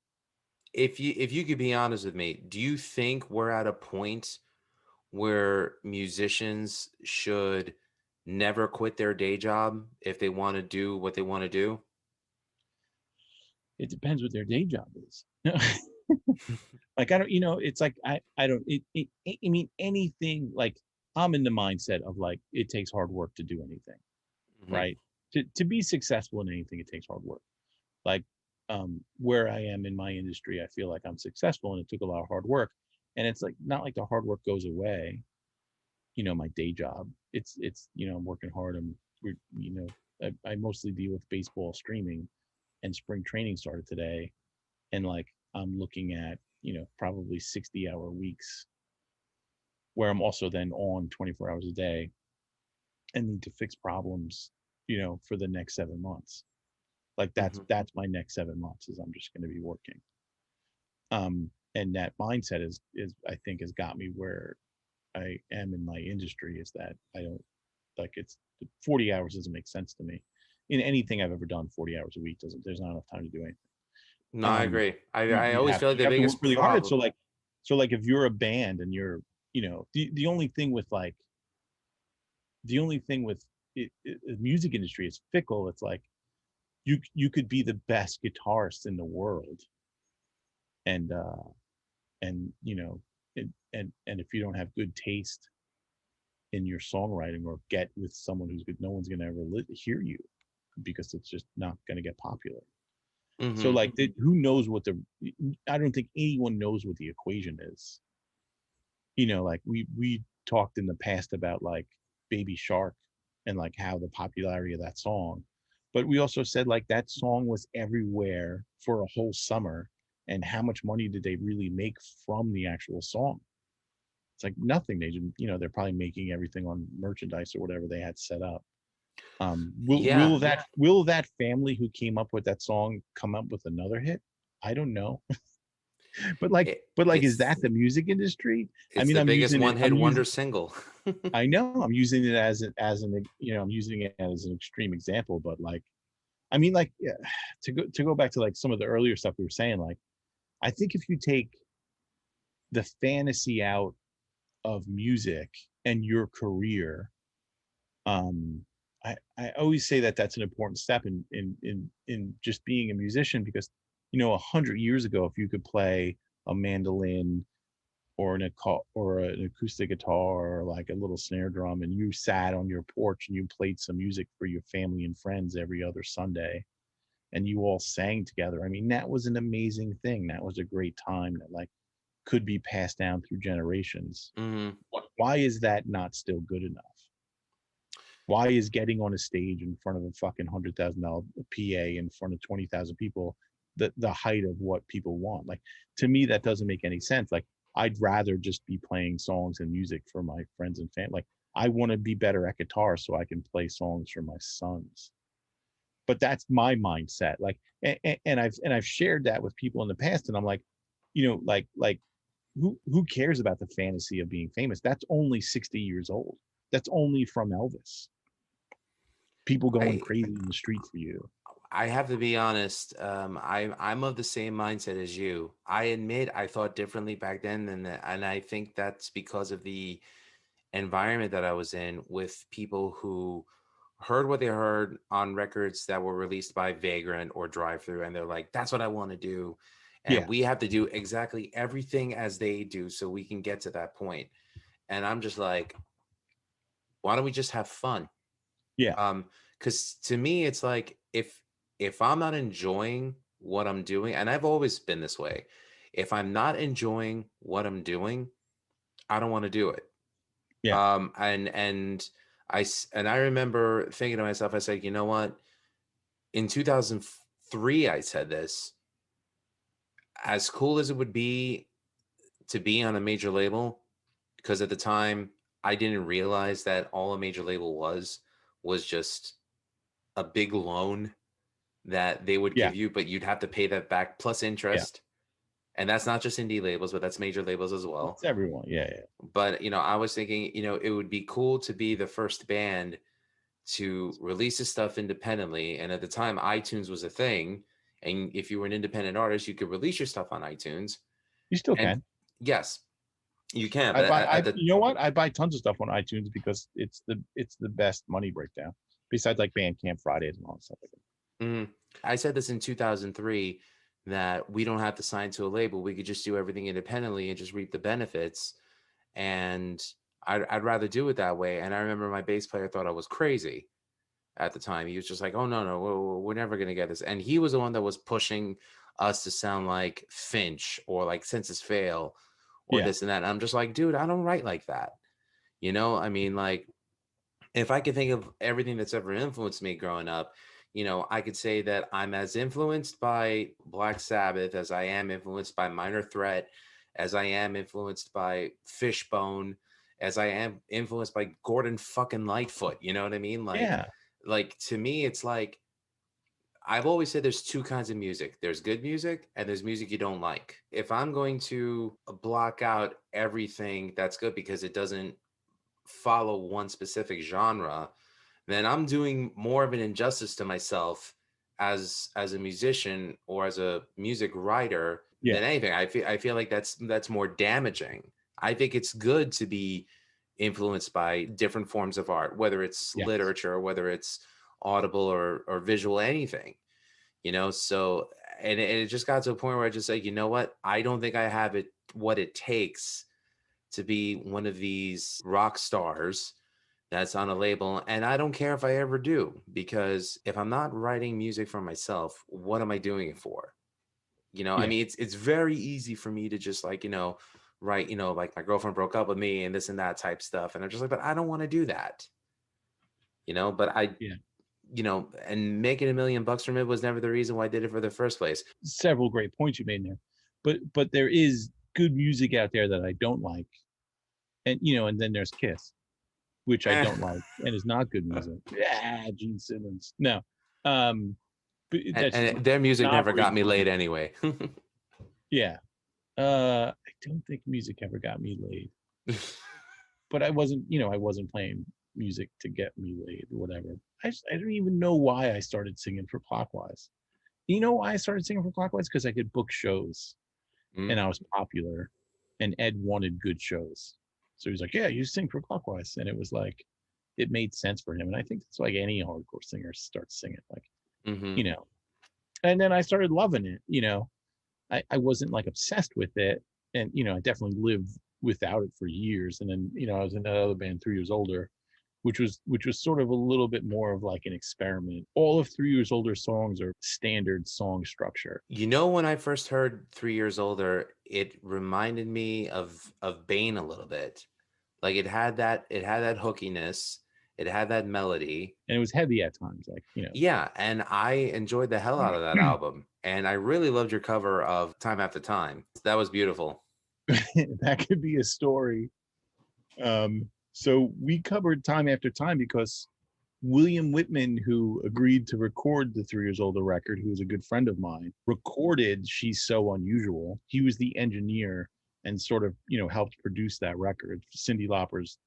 if you could be honest with me, do you think we're at a point where musicians should never quit their day job if they want to do what they want to do? It depends what their day job is. Like I don't, it's like I don't. I mean, anything like I'm in the mindset of like it takes hard work to do anything, Mhm. right? To be successful in anything, it takes hard work. Like where I am in my industry, I feel like I'm successful, and it took a lot of hard work. And it's like not like the hard work goes away. My day job. It's I'm working hard. I mostly deal with baseball streaming, and spring training started today, and like I'm looking at probably 60-hour weeks where I'm also then on 24 hours a day and need to fix problems for the next 7 months. Like that's Mhm. that's my next 7 months is I'm just going to be working. And that mindset is I think has got me where I am in my industry, is that I don't like it's 40 hours doesn't make sense to me. In anything I've ever done, 40 hours a week doesn't there's not enough time to do anything. No, I Um agree. I, you I you always have feel like you the have to work biggest really hard. problem. So like if you're a band and you're the only thing with like the only thing with the music industry is fickle. It's like you could be the best guitarist in the world, and and and if you don't have good taste in your songwriting or get with someone who's good, no one's going to ever hear you because it's just not going to get popular. So Hmm. like who knows what the I don't think anyone knows what the equation is. Like we talked in the past about like Baby Shark and like how the popularity of that song But we also said like that song was everywhere for a whole summer. And how much money did they really make from the actual song? It's like nothing. They didn't, they're probably making everything on merchandise or whatever they had set up. Will Yeah, will that family who came up with that song come up with another hit? I don't know. but like it, but like is it's that the music industry? I it's mean, the biggest one-hit I'm wonder using single. I know I'm using it as an I'm using it as an extreme example, but like I mean like yeah, to go back to like some of the earlier stuff we were saying, like I think if you take the fantasy out of music and your career, um I always say that that's an important step in just being a musician, because 100 years ago, if you could play a mandolin or or an acoustic guitar or like a little snare drum, and you sat on your porch and you played some music for your family and friends every other Sunday, and you all sang together, I mean, that was an amazing thing. That was a great time that like could be passed down through generations. Hmm. Why is that not still good enough? Why is getting on a stage in front of a fucking $100,000 PA in front of 20,000 people the height of what people want? Like, to me, that doesn't make any sense. Like, I'd rather just be playing songs and music for my friends and family. Like, I want to be better at guitar so I can play songs for my sons. But that's my mindset. Like, and I've shared that with people in the past, and I'm like, like who cares about the fantasy of being famous? That's only 60 years old. That's only from Elvis. People going I crazy in the street for you. I have to be honest. I'm of the same mindset as you. I admit I thought differently back then, and I think that's because of the environment that I was in, with people who heard what they heard on records that were released by Vagrant or Drive Through, and they're like, "That's what I want to do," and Yeah, we have to do exactly everything as they do so we can get to that point. And I'm just like, why don't we just have fun? yeah, Because to me, it's like if I'm not enjoying what I'm doing, and I've always been this way, if I'm not enjoying what I'm doing, I don't want to do it. yeah, And I remember thinking to myself, I said, you know what? In 2003, I said this. As cool as it would be to be on a major label, because at the time I didn't realize that all a major label was just a big loan that they would yeah, give you, but you'd have to pay that back plus yeah. interest. And that's not just indie labels, but that's major labels as well. It's everyone. Yeah, yeah, But I was thinking, it would be cool to be the first band to release his stuff independently. And at the time, iTunes was a thing. And if you were an independent artist, you could release your stuff on iTunes. you still And can. yes, you can. I But buy. at the You know what? I buy tons of stuff on iTunes because it's the best money breakdown. Besides like Bandcamp Fridays and all that stuff like that. Mhm. I said this in 2003, that we don't have to sign to a label. We could just do everything independently and just reap the benefits. And I'd rather do it that way. And I remember my bass player thought I was crazy at the time. He was just like, "Oh no, no, we're never gonna get this." And he was the one that was pushing us to sound like Finch or like Census Fail or Yeah, this and that. And I'm just like, dude, I don't write like that. I mean, like, if I could think of everything that's ever influenced me growing up, I could say that I'm as influenced by Black Sabbath as I am influenced by Minor Threat, as I am influenced by Fishbone, as I am influenced by Gordon fucking Lightfoot. You know what I mean? yeah, Like to me, it's like I've always said there's two kinds of music. There's good music and there's music you don't like. If I'm going to block out everything that's good because it doesn't follow one specific genre, then I'm doing more of an injustice to myself as a musician or as a music writer yeah. than anything. I feel like that's more damaging. I think it's good to be influenced by different forms of art, whether it's Yes. literature, whether it's audible or visual, anything. So and it just got to a point where I just said, you know what? I don't think I have it what it takes to be one of these rock stars that's on a label. And I don't care if I ever do, because if I'm not writing music for myself, what am I doing it for? I Yeah, mean, it's very easy for me to just like, write, like my girlfriend broke up with me and this and that type stuff. And I'm just like, but I don't want to do that, but I yeah. and making $1 million from it was never the reason why I did it for the first place. Several great points you made there, but there is good music out there that I don't like, and and then there's Kiss, which I don't like and is not good music. Yeah, Gene Simmons. No, but that's and their music never got me laid anyway. Yeah, I don't think music ever got me laid, but I wasn't playing music to get me laid or whatever. I don't even know why I started singing for Clockwise. You know why I started singing for Clockwise? Because I could book shows, and I was popular, and Ed wanted good shows, so he was like, "Yeah, you sing for Clockwise," and it was like, it made sense for him, and I think that's like any hardcore singer starts singing, like, and then I started loving it. I wasn't like obsessed with it, and I definitely lived without it for years, and then I was in another band 3 years older, which was sort of a little bit more of like an experiment. All of 3 years older songs are standard song structure. When I first heard 3 years older, it reminded me of Bane a little bit. Like it had that hookiness, it had that melody, and it was heavy at times, like yeah, and I enjoyed the hell out of that album, and I really loved your cover of Time After Time. That was beautiful. That could be a story. So we covered Time After Time because William Whitman, who agreed to record the 3 years older record, who was a good friend of mine, recorded She's So Unusual. He was the engineer and sort of helped produce that record, Cyndi Lauper's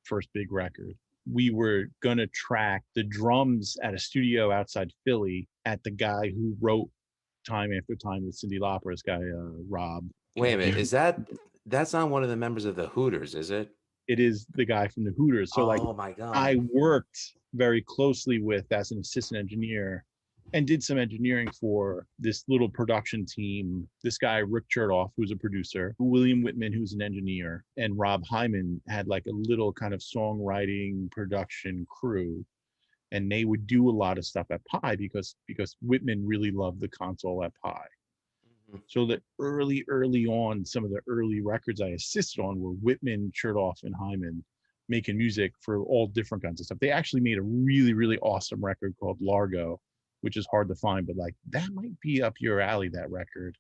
first big record. We were gonna track the drums at a studio outside Philly at the guy who wrote Time After Time with Cyndi Lauper, this guy Rob. Wait a minute, that's not one of the members of the Hooters, is it? It is the guy from the Hooters. So oh my God, I worked very closely with as an assistant engineer and did some engineering for this little production team. This guy, Rick Chertoff, who's a producer, William Whitman, who's an engineer, and Rob Hyman had like a little kind of songwriting production crew. And they would do a lot of stuff at Pi because Whitman really loved the console at Pi. So that early on, some of the early records I assisted on were Whitman, Chertoff, and Hyman making music for all different kinds of stuff. They actually made a really, really awesome record called Largo, which is hard to find, but like that might be up your alley, that record.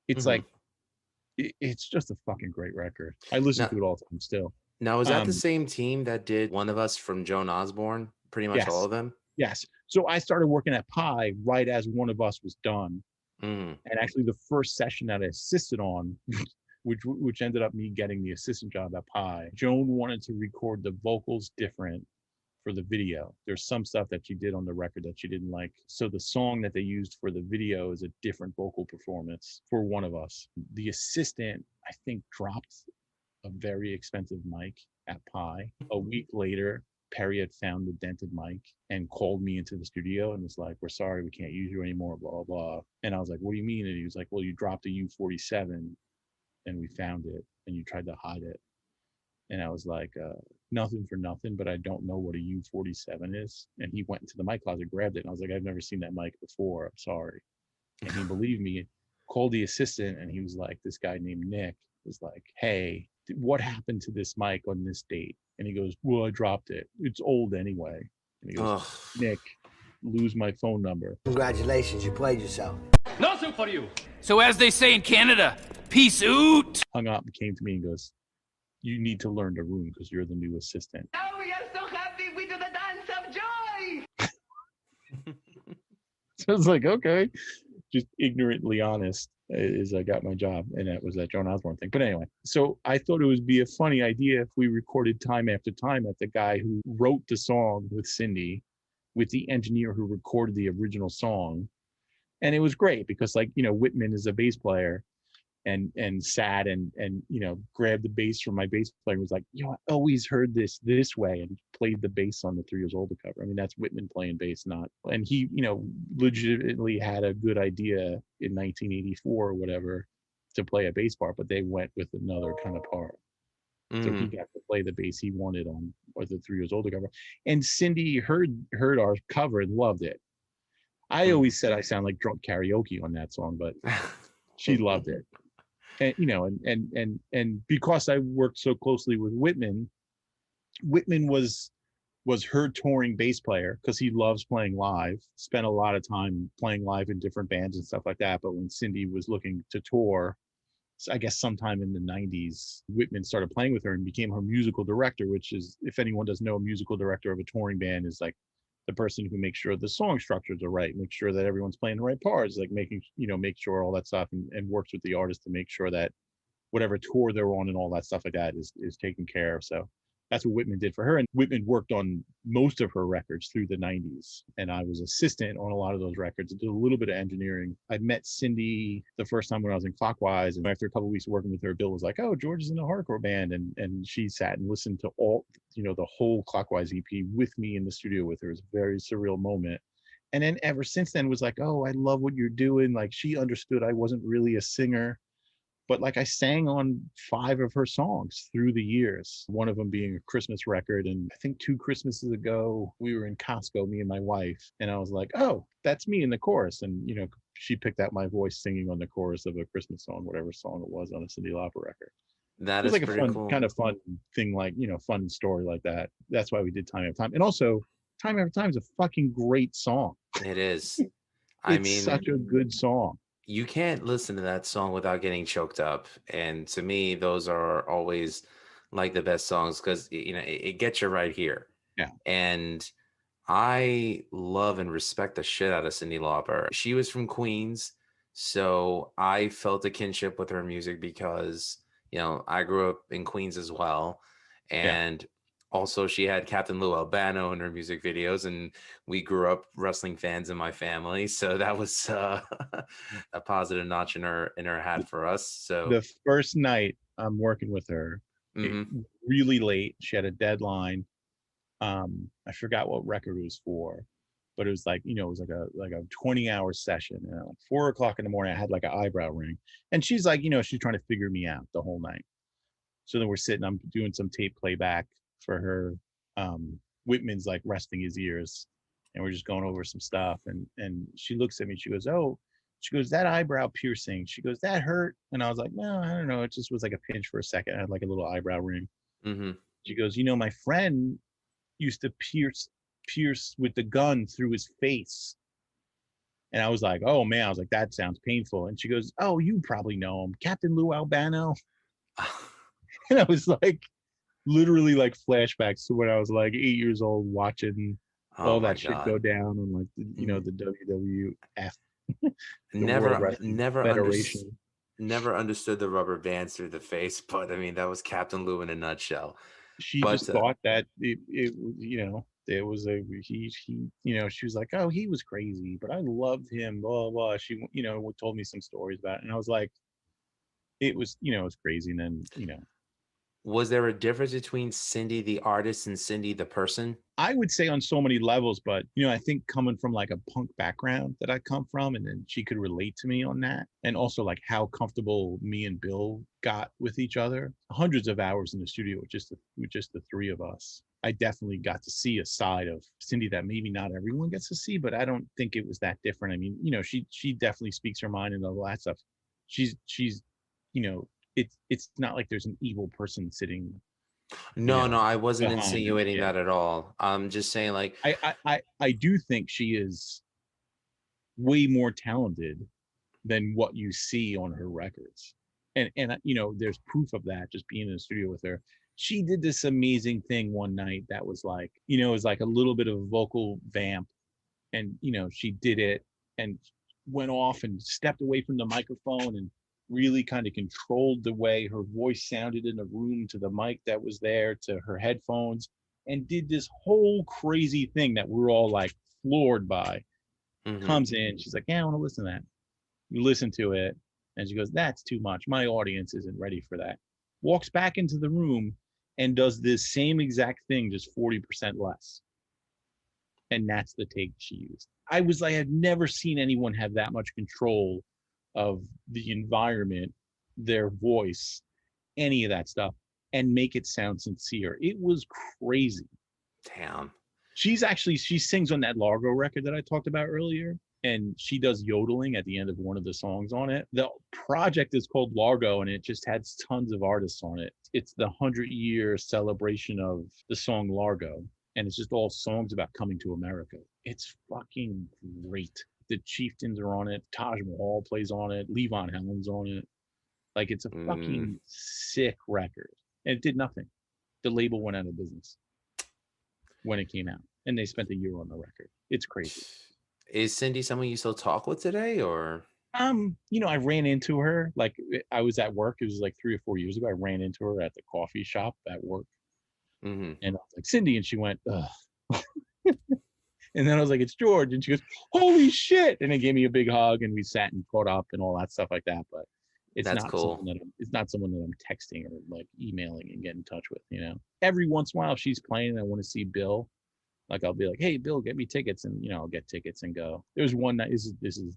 It's like, it's just a fucking great record. I listen to it all the time still. Now, is that the same team that did One of Us from Joan Osborne? Pretty much all of them? Yes. So I started working at Pi right as One of Us was done. And actually the first session that I assisted on, which ended up me getting the assistant job at Pi, Joan wanted to record the vocals different for the video. There's some stuff that she did on the record that she didn't like. So the song that they used for the video is a different vocal performance for One of Us. The assistant, I think, dropped a very expensive mic at Pi. A week later, Perry had found the dented mic and called me into the studio and was like, "We're sorry, we can't use you anymore, blah, blah, blah." And I was like, "What do you mean?" And he was like, "Well, you dropped a U-47 and we found it and you tried to hide it." And I was like, "Nothing for nothing, but I don't know what a U-47 is." And he went into the mic closet, grabbed it, and I was like, "I've never seen that mic before. I'm sorry." And he believed me, called the assistant, and he was like, this guy named Nick was like, "Hey, what happened to this mic on this date?" And he goes, "Well, I dropped it. It's old anyway." And he goes, "Nick, lose my phone number." Congratulations, you played yourself. Nothing for you. So as they say in Canada, peace out. Hung up and came to me and goes, "You need to learn the room because you're the new assistant." Oh, we are so happy we do the dance of joy. So I was like, okay, just ignorantly honest is I got my job, and that was that Joan Osborne thing. But anyway, so I thought it would be a funny idea if we recorded Time After Time at the guy who wrote the song with Cyndi, with the engineer who recorded the original song. And it was great because, like, Whitman is a bass player and sat and grabbed the bass from my bass player and was like, "I always heard this way," and played the bass on the 3 years older cover. I mean, that's Whitman playing bass, not. And he, legitimately had a good idea in 1984 or whatever to play a bass part, but they went with another kind of part. So he got to play the bass he wanted on the 3 years older cover. And Cyndi heard our cover and loved it. I always said I sound like drunk karaoke on that song, but she loved it. And because I worked so closely with Whitman was was her touring bass player because he loves playing live, spent a lot of time playing live in different bands and stuff like that. But when Cindy was looking to tour, so I guess sometime in the 90s, Whitman started playing with her and became her musical director, which is, if anyone doesn't know, a musical director of a touring band is like the person who makes sure the song structures are right, make sure that everyone's playing the right parts, like making, make sure all that stuff, and works with the artist to make sure that whatever tour they're on and all that stuff like that is taken care of. So that's what Whitman did for her. And Whitman worked on most of her records through the 90s. And I was assistant on a lot of those records. I did a little bit of engineering. I met Cindy the first time when I was in Clockwise. And after a couple of weeks working with her, Bill was like, oh, George is in a hardcore band. And she sat and listened to all, the whole Clockwise EP with me in the studio with her. It was a very surreal moment. And then ever since then was like, oh, I love what you're doing. Like, she understood I wasn't really a singer. But like, I sang on 5 of her songs through the years, one of them being a Christmas record. And I think 2 Christmases ago, we were in Costco, me and my wife, and I was like, oh, that's me in the chorus. And, she picked out my voice singing on the chorus of a Christmas song, whatever song it was on a Cyndi Lauper record. That it was is like a pretty fun, cool. kind of fun thing, like, fun story like that. That's why we did Time After Time. And also, Time After Time is a fucking great song. It is. It's such a good song. You can't listen to that song without getting choked up. And to me, those are always like the best songs because, it gets you right here. Yeah. And I love and respect the shit out of Cyndi Lauper. She was from Queens. So I felt a kinship with her music because, I grew up in Queens as well. And also, she had Captain Lou Albano in her music videos, and we grew up wrestling fans in my family, so that was a positive notch in her hat for us. So the first night I'm working with her, really late, she had a deadline. I forgot what record it was for, but it was like, it was like a 20-hour session. And at 4 o'clock in the morning, I had like an eyebrow ring, and she's like, she's trying to figure me out the whole night. So then we're sitting, I'm doing some tape playback for her. Whitman's like resting his ears, and we're just going over some stuff, and she looks at me, she goes, oh, that eyebrow piercing, she goes, that hurt? And I was like, no, I don't know, it just was like a pinch for a second. I had like a little eyebrow ring. She goes, my friend used to pierce with the gun through his face. And I was like, oh man, I was like, that sounds painful. And she goes, oh, you probably know him, Captain Lou Albano. And I was like, literally like flashbacks to when I was like 8 years old, watching all that shit go down on like the WWF. Never understood the rubber bands through the face, but I mean, that was Captain Lou in a nutshell. She just thought that it was he she was like, oh, he was crazy, but I loved him, blah blah. She told me some stories about it, and I was like, it was it's crazy. And then was there a difference between Cindy the artist and Cindy the person? I would say on so many levels, but I think coming from like a punk background that I come from, and then she could relate to me on that, and also like how comfortable me and Bill got with each other. Hundreds of hours in the studio with just the 3 of us. I definitely got to see a side of Cindy that maybe not everyone gets to see, but I don't think it was that different. I mean, she definitely speaks her mind and all that stuff. She's it's not like there's an evil person sitting. No, I wasn't insinuating that at all. I'm just saying, like, I do think she is way more talented than what you see on her records, and there's proof of that just being in the studio with her. She did this amazing thing one night that was like, it was like a little bit of a vocal vamp, and she did it and went off and stepped away from the microphone and really kind of controlled the way her voice sounded in the room to the mic that was there to her headphones, and did this whole crazy thing that we're all like floored by. Comes in, she's like, yeah, I want to listen to that. You listen to it, and she goes, that's too much, my audience isn't ready for that. Walks back into the room and does this same exact thing, just 40% less. And that's the take she used. I was like, I've never seen anyone have that much control of the environment, their voice, any of that stuff, and make it sound sincere. It was crazy. Damn. She sings on that Largo record that I talked about earlier, and she does yodeling at the end of one of the songs on it. The project is called Largo, and it just has tons of artists on it. It's the 100-year celebration of the song Largo. and it's just all songs about coming to America. It's fucking great. The Chieftains are on it. Taj Mahal plays on it. Levon Helm's on it. Like, it's a fucking sick record. And it did nothing. The label went out of business when it came out, and they spent a year on the record. It's crazy. Is Cindy someone you still talk with today, or? I ran into her. Like, I was at work. It was like 3 or 4 years ago. I ran into her at the coffee shop at work, and I was like, Cindy, and she went, ugh. And then I was like, it's George, and she goes, holy shit, and it gave me a big hug, and we sat and caught up and all that stuff like that. But it's That's not cool. someone that I'm texting or like emailing and getting in touch with. Every once in a while, if she's playing and I want to see Bill, like, I'll be like, hey, Bill, get me tickets, and I'll get tickets and go. There was one night, this is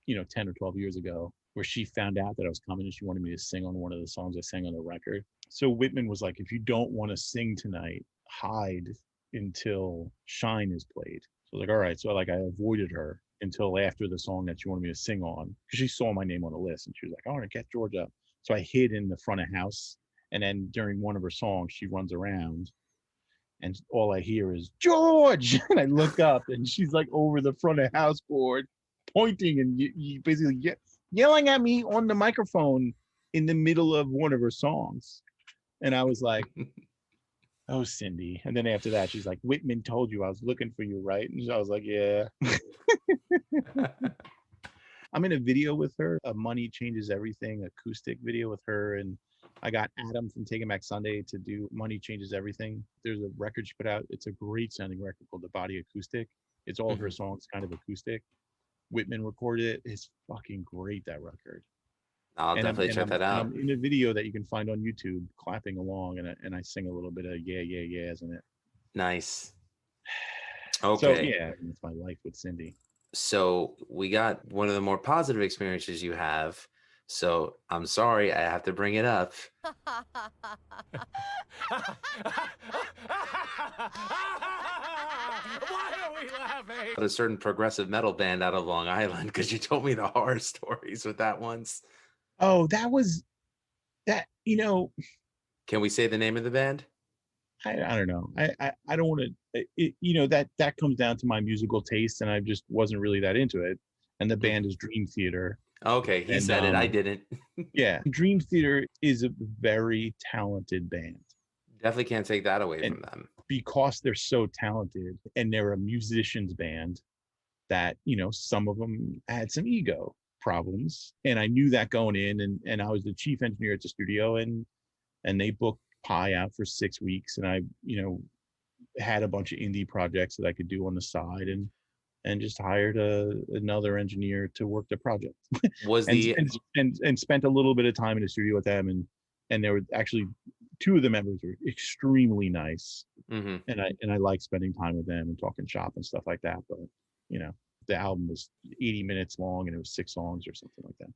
10 or 12 years ago, where she found out that I was coming and she wanted me to sing on one of the songs I sang on the record. So Whitman was like, if you don't want to sing tonight, hide until Shine is played. So I was like, all right. So I avoided her until after the song that she wanted me to sing on, because she saw my name on the list and she was like, I want to get George up. So I hid in the front of house. And then during one of her songs, she runs around and all I hear is George. And I look up and she's like over the front of house board pointing and you basically yelling at me on the microphone in the middle of one of her songs. And I was like, oh, Cindy. And then after that, she's like, Whitman told you I was looking for you, right? And I was like, yeah. I'm in a video with her, a Money Changes Everything acoustic video with her. And I got Adam from Taking Back Sunday to do Money Changes Everything. There's a record she put out. It's a great sounding record called The Body Acoustic. It's all of her songs kind of acoustic. Whitman recorded it. It's fucking great, that record. I'll definitely check that out. I'm in a video that you can find on YouTube, clapping along, and I sing a little bit of yeah, yeah, yeahs in it. Nice. Okay. So yeah, it's my life with Cindy. So we got one of the more positive experiences you have. So I'm sorry, I have to bring it up. Why are we laughing? A certain progressive metal band out of Long Island, because you told me the horror stories with that once. Oh, that was that. Can we say the name of the band? I don't know. I don't want to. That comes down to my musical taste, and I just wasn't really that into it. And the band is Dream Theater. Okay, he said it. I didn't. Yeah, Dream Theater is a very talented band. Definitely can't take that away from them. Because they're so talented and they're a musicians band that, some of them had some ego problems. And I knew that going in, and I was the chief engineer at the studio, and they booked Pi out for 6 weeks. And I, had a bunch of indie projects that I could do on the side, and just hired another engineer to work the project. Was and spent a little bit of time in the studio with them, and there were actually 2 of the members were extremely nice, and I like spending time with them and talking shop and stuff like that. But the album was 80 minutes long and it was 6 songs or something like that.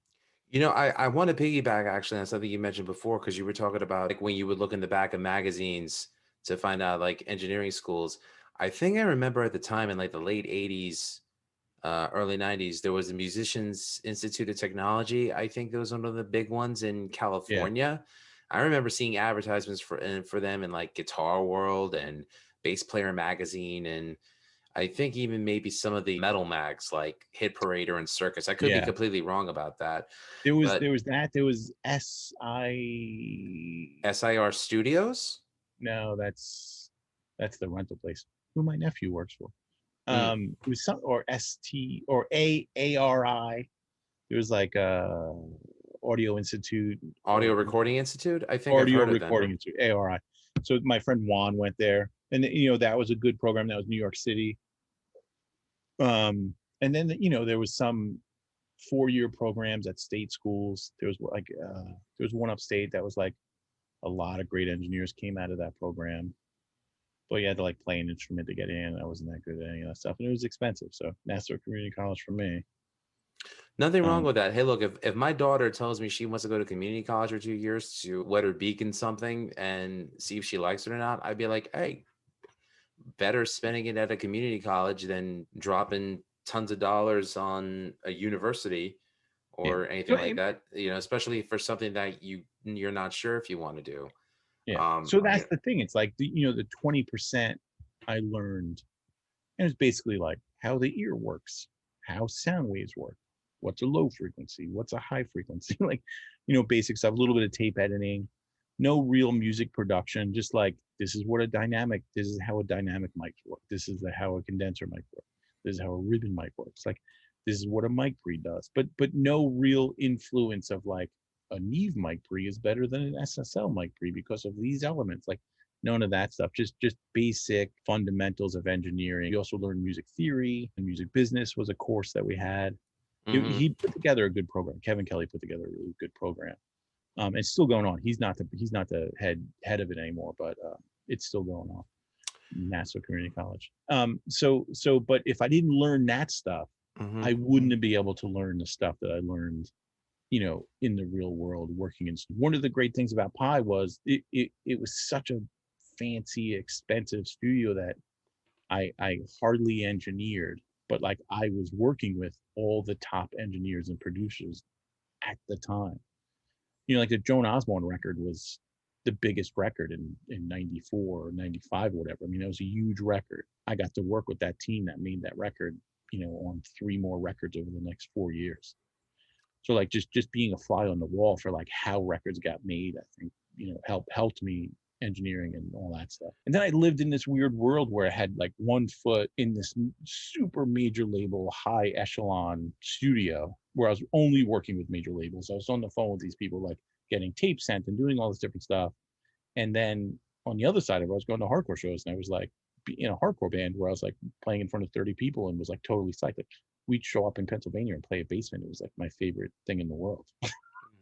I want to piggyback actually on something you mentioned before, because you were talking about like when you would look in the back of magazines to find out like engineering schools. I think I remember at the time in like the late 80s, early 90s, there was the Musicians Institute of Technology. I think there was one of the big ones in California. Yeah. I remember seeing advertisements for them in like Guitar World and Bass Player Magazine, and I think even maybe some of the metal mags like Hit Parader and Circus. I could be completely wrong about that. There was SIR Studios. No, that's the rental place who my nephew works for. It was some, or ST or ARI. It was like Audio Institute, Audio Recording Institute. I think Audio Recording Institute, ARI. So my friend Juan went there, and that was a good program. That was New York City. And then there was some 4-year programs at state schools. There was one upstate that was like a lot of great engineers came out of that program. But you had to like play an instrument to get in. I wasn't that good at any of that stuff, and it was expensive. So Nassau Community College for me. Nothing wrong with that. Hey, look, if my daughter tells me she wants to go to community college for 2 years to wet her beak in something and see if she likes it or not, I'd be like, hey, better spending it at a community college than dropping tons of dollars on a university or anything like that. Especially for something that you're not sure if you want to do. Yeah. So that's the thing. It's like the 20% I learned, and it's basically like how the ear works, how sound waves work, what's a low frequency, what's a high frequency, like, basic stuff, a little bit of tape editing, no real music production, just like this is how a dynamic mic works. This is how a condenser mic works. This is how a ribbon mic works. Like this is what a mic pre does, but no real influence of like a Neve mic pre is better than an SSL mic pre because of these elements. Like none of that stuff. Just basic fundamentals of engineering. We also learned music theory and music business was a course that we had. He put together a good program. Kevin Kelly put together a really good program. It's still going on. He's not the head of it anymore, but it's still going on. Nassau Community College. But if I didn't learn that stuff, I wouldn't be able to learn the stuff that I learned, in the real world working in. One of the great things about Pi was it was such a fancy, expensive studio that I hardly engineered, but like I was working with all the top engineers and producers at the time. Like the Joan Osborne record was the biggest record in 94 or 95 or whatever. I mean, it was a huge record. I got to work with that team that made that record, on 3 more records over the next 4 years. So like just being a fly on the wall for like how records got made, I think, helped me engineering and all that stuff. And then I lived in this weird world where I had like one foot in this super major label, high echelon studio where I was only working with major labels. I was on the phone with these people, like getting tape sent and doing all this different stuff. And then on the other side of it, I was going to hardcore shows and I was like in a hardcore band where I was like playing in front of 30 people and was like totally psyched. Like, we'd show up in Pennsylvania and play a basement. It was like my favorite thing in the world.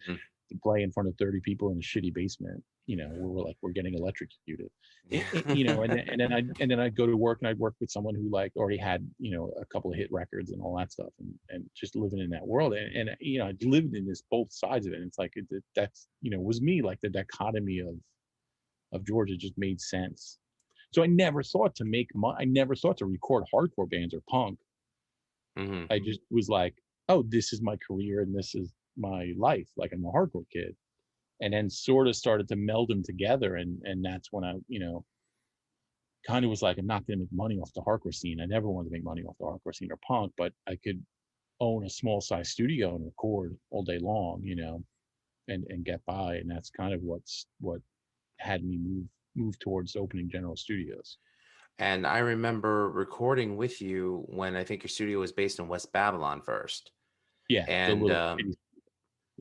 To play in front of 30 people in a shitty basement, where we're getting electrocuted, and then I'd go to work and I'd work with someone who like already had, a couple of hit records and all that stuff, and just living in that world. And I lived in this both sides of it. And it's like, that's, was me, like the dichotomy of Georgia just made sense. So I never thought to make money. I never thought to record hardcore bands or punk. I just was like, oh, this is my career and this is my life. Like I'm a hardcore kid. And then sort of started to meld them together. And that's when I, kind of was like, I'm not going to make money off the hardcore scene. I never wanted to make money off the hardcore scene or punk, but I could own a small size studio and record all day long, and get by. And that's kind of what had me move towards opening General Studios. And I remember recording with you when I think your studio was based in West Babylon first. Yeah. And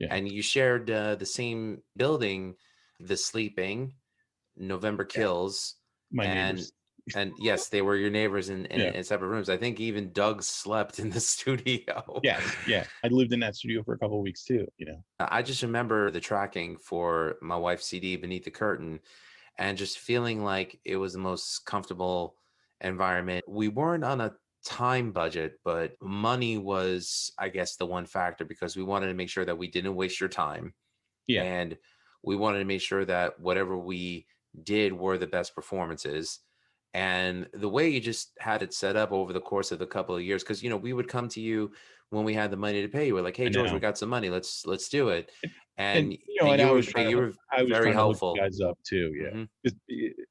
and you shared the same building, The Sleeping, November Kills, my neighbors. And yes, they were your neighbors in separate rooms. I think even Doug slept in the studio. Yeah. I lived in that studio for a couple of weeks too. I just remember the tracking for my wife's CD, Beneath the Curtain, and just feeling like it was the most comfortable environment. We weren't on a time budget, but money was, I guess, the one factor, because we wanted to make sure that we didn't waste your time. Yeah. And we wanted to make sure that whatever we did were the best performances. And the way you just had it set up over the course of a couple of years, because we would come to you when we had the money to pay. You were like, "Hey George, we got some money. Let's do it." And you were very helpful. You guys up too,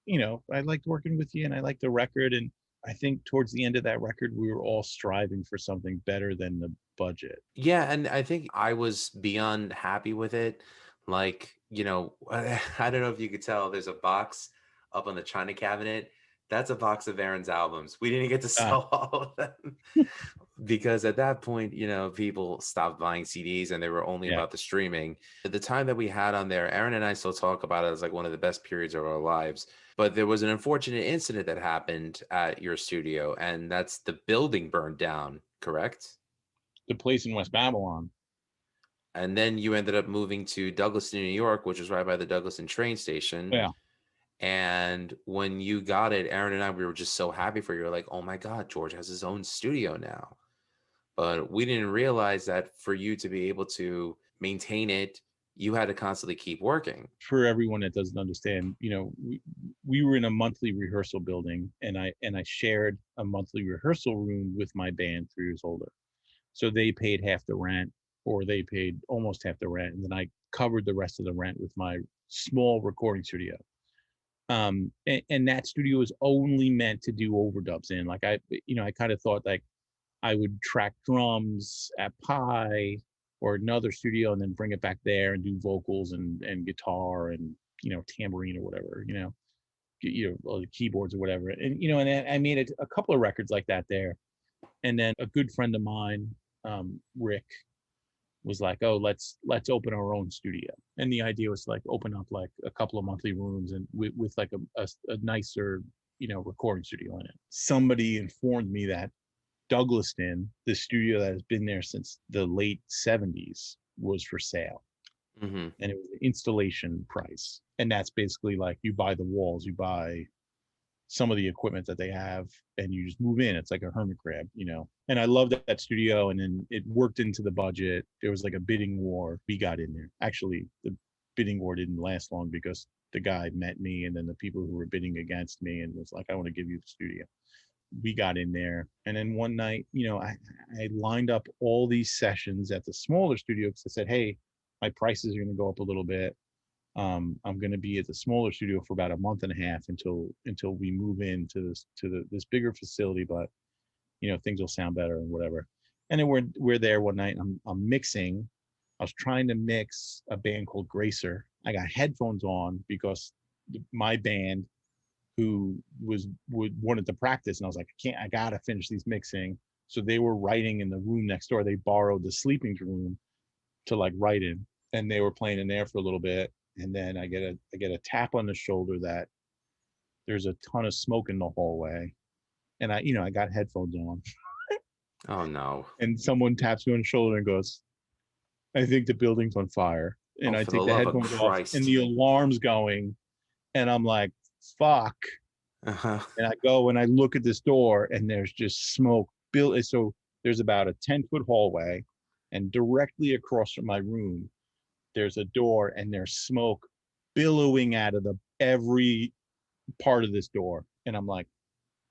yeah. I liked working with you, and I liked the record, and I think towards the end of that record, we were all striving for something better than the budget. Yeah, and I think I was beyond happy with it. Like, I don't know if you could tell, there's a box up on the china cabinet. That's a box of Aaron's albums. We didn't get to sell all of them because at that point, people stopped buying CDs and they were only about the streaming. At the time that we had on there, Aaron and I still talk about it as like one of the best periods of our lives. But there was an unfortunate incident that happened at your studio, and that's the building burned down, correct? The place in West Babylon. And then you ended up moving to Douglaston, New York, which is right by the Douglaston train station. Yeah. And when you got it, Aaron and I, we were just so happy for you. We're like, oh my God, George has his own studio now. But we didn't realize that for you to be able to maintain it, you had to constantly keep working. For everyone that doesn't understand, we were in a monthly rehearsal building, and I shared a monthly rehearsal room with my band 3 years older. So they paid half the rent, or they paid almost half the rent, and then I covered the rest of the rent with my small recording studio. And that studio is only meant to do overdubs in. Like I kind of thought like I would track drums at Pi or another studio and then bring it back there and do vocals and guitar and tambourine or whatever, or the keyboards or whatever. And and I made a couple of records like that there. And then a good friend of mine, Rick, was like, oh, let's open our own studio. And the idea was to like open up like a couple of monthly rooms and with like a nicer recording studio in it. Somebody informed me that Douglaston, the studio that has been there since the late 70s, was for sale. Mm-hmm. And it was the installation price. And that's basically like you buy the walls, you buy some of the equipment that they have, and you just move in. It's like a hermit crab, And I loved that studio, and then it worked into the budget. There was like a bidding war. We got in there. Actually, the bidding war didn't last long because the guy met me, and then the people who were bidding against me and was like, I want to give you the studio. We got in there, and then one night, I lined up all these sessions at the smaller studio because I said, hey, my prices are going to go up a little bit. I'm going to be at the smaller studio for about a month and a half until we move into this bigger facility, but things will sound better and whatever. And then we're there one night. I'm mixing. I was trying to mix a band called Gracer. I got headphones on because my band who wanted to practice, and I was like, I gotta finish these mixing. So they were writing in the room next door. They borrowed the sleeping room to like write in, and they were playing in there for a little bit. And then I get a tap on the shoulder that there's a ton of smoke in the hallway, and I got headphones on. Oh no! And someone taps me on the shoulder and goes, I think the building's on fire. And I take the headphones off, and the alarm's going, and I'm like, fuck. Uh-huh. And I go and I look at this door, and there's just smoke built. So there's about a 10-foot hallway, and directly across from my room, there's a door, and there's smoke billowing out of every part of this door. And I'm like,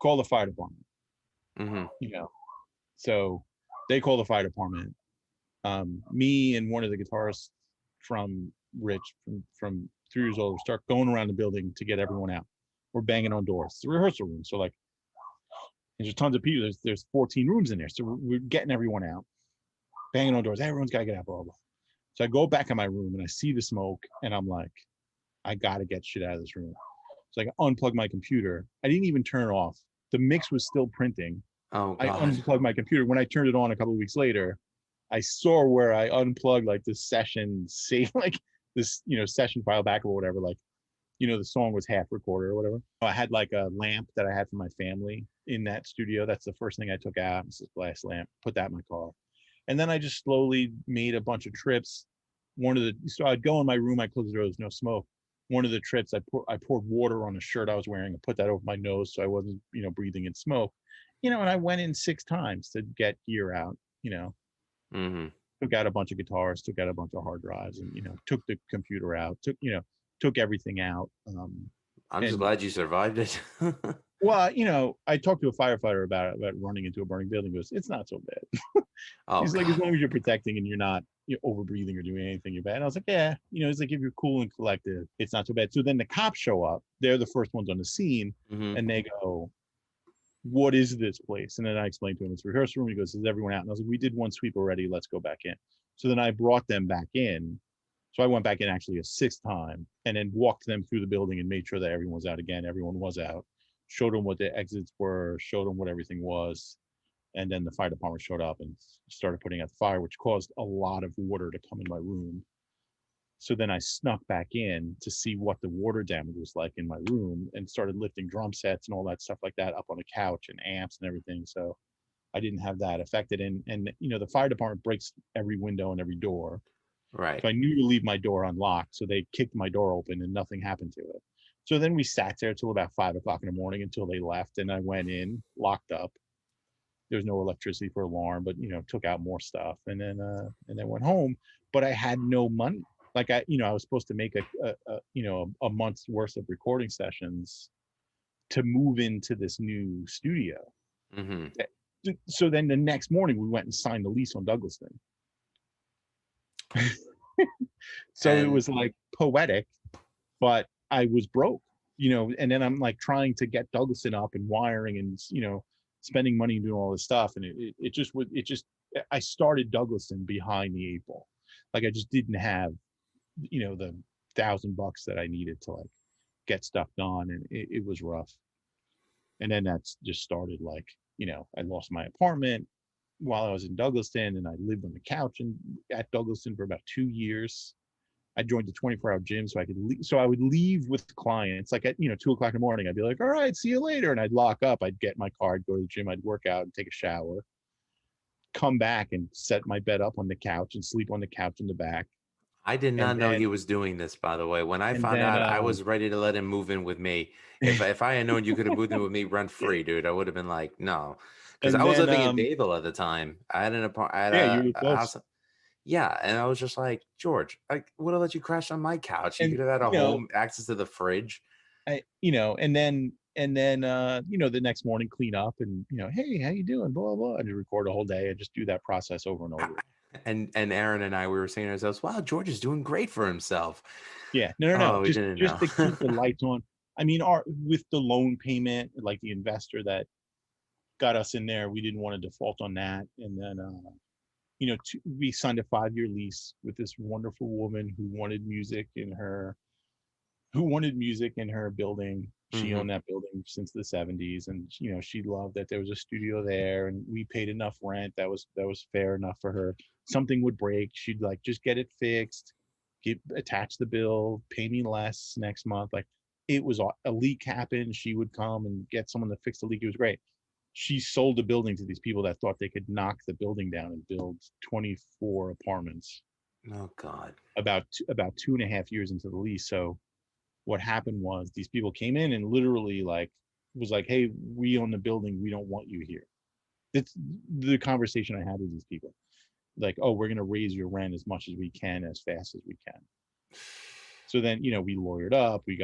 call the fire department. Mm-hmm. So they call the fire department. Me and one of the guitarists from Rich from 3 years old start going around the building to get everyone out. We're banging on doors. It's a rehearsal room, so like there's tons of people. There's 14 rooms in there, so we're getting everyone out, banging on doors. Everyone's got to get out, blah, blah, blah. So I go back in my room and I see the smoke, and I'm like, I gotta get shit out of this room. So I unplug my computer. I didn't even turn it off. The mix was still printing. Oh God. I unplugged my computer. When I turned it on a couple of weeks later, I saw where I unplugged like this session, save like this, session file back or whatever. Like, the song was half recorded or whatever. I had like a lamp that I had for my family in that studio. That's the first thing I took out. It's this glass lamp. Put that in my car, and then I just slowly made a bunch of trips. So I'd go in my room. I closed the door. There's no smoke. One of the trips, I poured water on a shirt I was wearing and put that over my nose so I wasn't, breathing in smoke. And I went in 6 times to get gear out. Mm-hmm. Took out a bunch of guitars, took out a bunch of hard drives, and took the computer out, took everything out. I'm just glad you survived it. Well, I talked to a firefighter about running into a burning building. He goes, it's not so bad. He's like, as long as you're protecting and you're not over breathing or doing anything, you're bad. And I was like, yeah, he's like, if you're cool and collected, it's not so bad. So then the cops show up. They're the first ones on the scene, Mm-hmm. and they go, what is this place? And then I explained to him, it's a rehearsal room. He goes, is everyone out? And I was like, we did one sweep already. Let's go back in. So then I brought them back in. So I went back in actually a 6th time, and then walked them through the building and made sure that everyone was out again. Everyone was out. Showed them what the exits were, showed them what everything was. And then the fire department showed up and started putting out the fire, which caused a lot of water to come in my room. So then I snuck back in to see what the water damage was like in my room, and started lifting drum sets and all that stuff like that up on the couch and amps and everything. So I didn't have that affected. And the fire department breaks every window and every door. Right. So I knew to leave my door unlocked. So they kicked my door open and nothing happened to it. So then we sat there till about 5 o'clock in the morning until they left. And I went in, locked up. There's no electricity for alarm, but took out more stuff, and then went home. But I had no money. Like I was supposed to make a month's worth of recording sessions to move into this new studio. Mm-hmm. So then the next morning we went and signed the lease on Douglaston. So it was like poetic, but I was broke. and then I'm like trying to get Douglaston up and wiring and, spending money and doing all this stuff. And I started Douglaston behind the eight ball. Like I just didn't have, the $1,000 that I needed to like get stuff done. And it was rough. And then that's just started like, I lost my apartment while I was in Douglaston, and I lived on the couch at Douglaston for about 2 years. I joined the 24-hour gym so I could leave. So I would leave with clients like at 2:00 in the morning. I'd be like, all right, see you later. And I'd lock up. I'd get my car, I'd go to the gym, I'd work out and take a shower, come back and set my bed up on the couch and sleep on the couch in the back. I did not know he was doing this, by the way. When I found out, I was ready to let him move in with me. If I had known you could have moved in with me rent free, dude, I would have been like, no. Because I was living in Bayville at the time. I had an apartment. You were close. Yeah, and I was just like, George, I would have let you crash on my couch. You could have had a home access to the fridge. And then the next morning clean up and hey, how you doing? Blah blah. And record a whole day and just do that process over and over. And Aaron and I, we were saying to ourselves, wow, George is doing great for himself. Yeah, no. Just to keep the lights on. I mean, with the loan payment, like the investor that got us in there, we didn't want to default on that. And then we signed a 5-year lease with this wonderful woman who wanted music in her building. She owned that building since the 70s, and she loved that there was a studio there, and we paid enough rent that was fair enough for her. Something would break, she'd like just get it fixed, attach the bill, pay me less next month. Like it was a leak happened, she would come and get someone to fix the leak. It was great. She sold the building to these people that thought they could knock the building down and build 24 apartments. Oh God! About 2.5 years into the lease. So what happened was these people came in and literally was like, hey, we own the building, we don't want you here. It's the conversation I had with these people. Like, oh, we're gonna raise your rent as much as we can, as fast as we can. So then, we lawyered up, we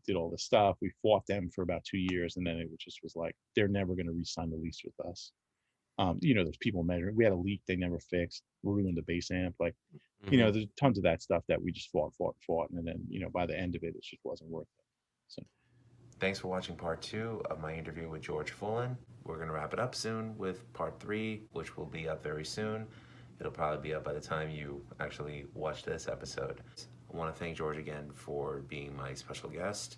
did all this stuff, we fought them for about 2 years, and then it just was like, they're never gonna re-sign the lease with us. There's people measuring. We had a leak they never fixed, ruined the bass amp. Like, there's tons of that stuff that we just fought. And then, by the end of it, it just wasn't worth it. So thanks for watching part 2 of my interview with George Fullan. We're going to wrap it up soon with part 3, which will be up very soon. It'll probably be up by the time you actually watch this episode. I want to thank George again for being my special guest.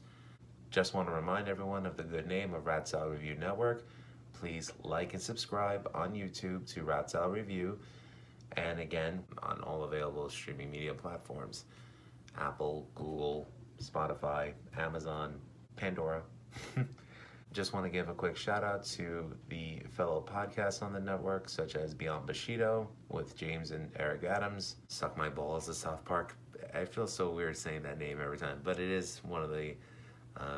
Just want to remind everyone of the good name of Rat Salad Review Network. Please like and subscribe on YouTube to Rat Salad Review, and again on all available streaming media platforms: Apple, Google, Spotify, Amazon, Pandora. Just want to give a quick shout out to the fellow podcasts on the network, such as Beyond Bushido with James and Eric Adams, Suck My Balls to South Park. I feel so weird saying that name every time, but it is one of the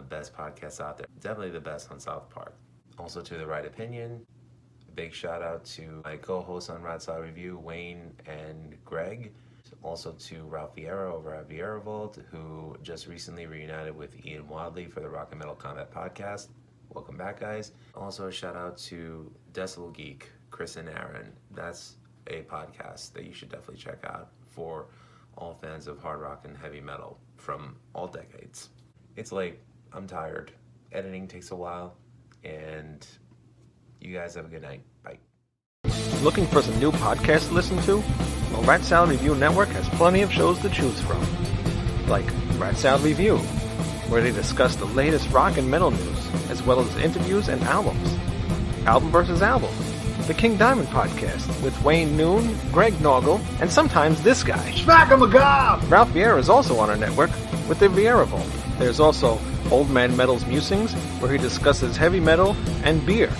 best podcasts out there. Definitely the best on South Park. Also to The Right Opinion. Big shout out to my co-hosts on Rat Salad Review, Wayne and Greg. Also to Ralph Vieira over at Vieira Vault, who just recently reunited with Ian Wadley for the Rock and Metal Combat Podcast. Welcome back, guys. Also a shout out to Decibel Geek, Chris and Aaron. That's a podcast that you should definitely check out for all fans of hard rock and heavy metal from all decades. It's late. I'm tired. Editing takes a while. And you guys have a good night. Bye. Looking for some new podcasts to listen to? Well, Rat Salad Review Network has plenty of shows to choose from. Like Rat Salad Review, where they discuss the latest rock and metal news, as well as interviews and albums. Album versus Album, the King Diamond Podcast, with Wayne Noon, Greg Noggle, and sometimes this guy. Smack him a gob! Ralph Vieira is also on our network with the Vieira Vault. There's also Old Man Metal's Musings, where he discusses heavy metal and beer.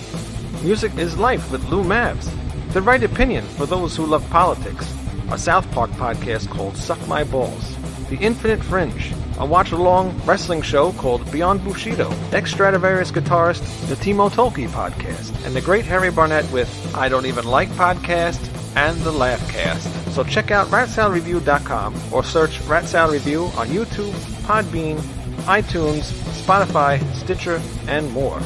Music is Life with Lou Mavs. The Right Opinion for those who love politics. A South Park podcast called Suck My Balls. The Infinite Fringe, a watch-along wrestling show called Beyond Bushido. Ex-Stradivarius guitarist, the Timo Tolkki podcast. And the Great Harry Barnett with I Don't Even Like Podcast and the Laughcast. So check out ratsaladreview.com or search Rat Salad Review on YouTube, Podbean, iTunes, Spotify, Stitcher, and more.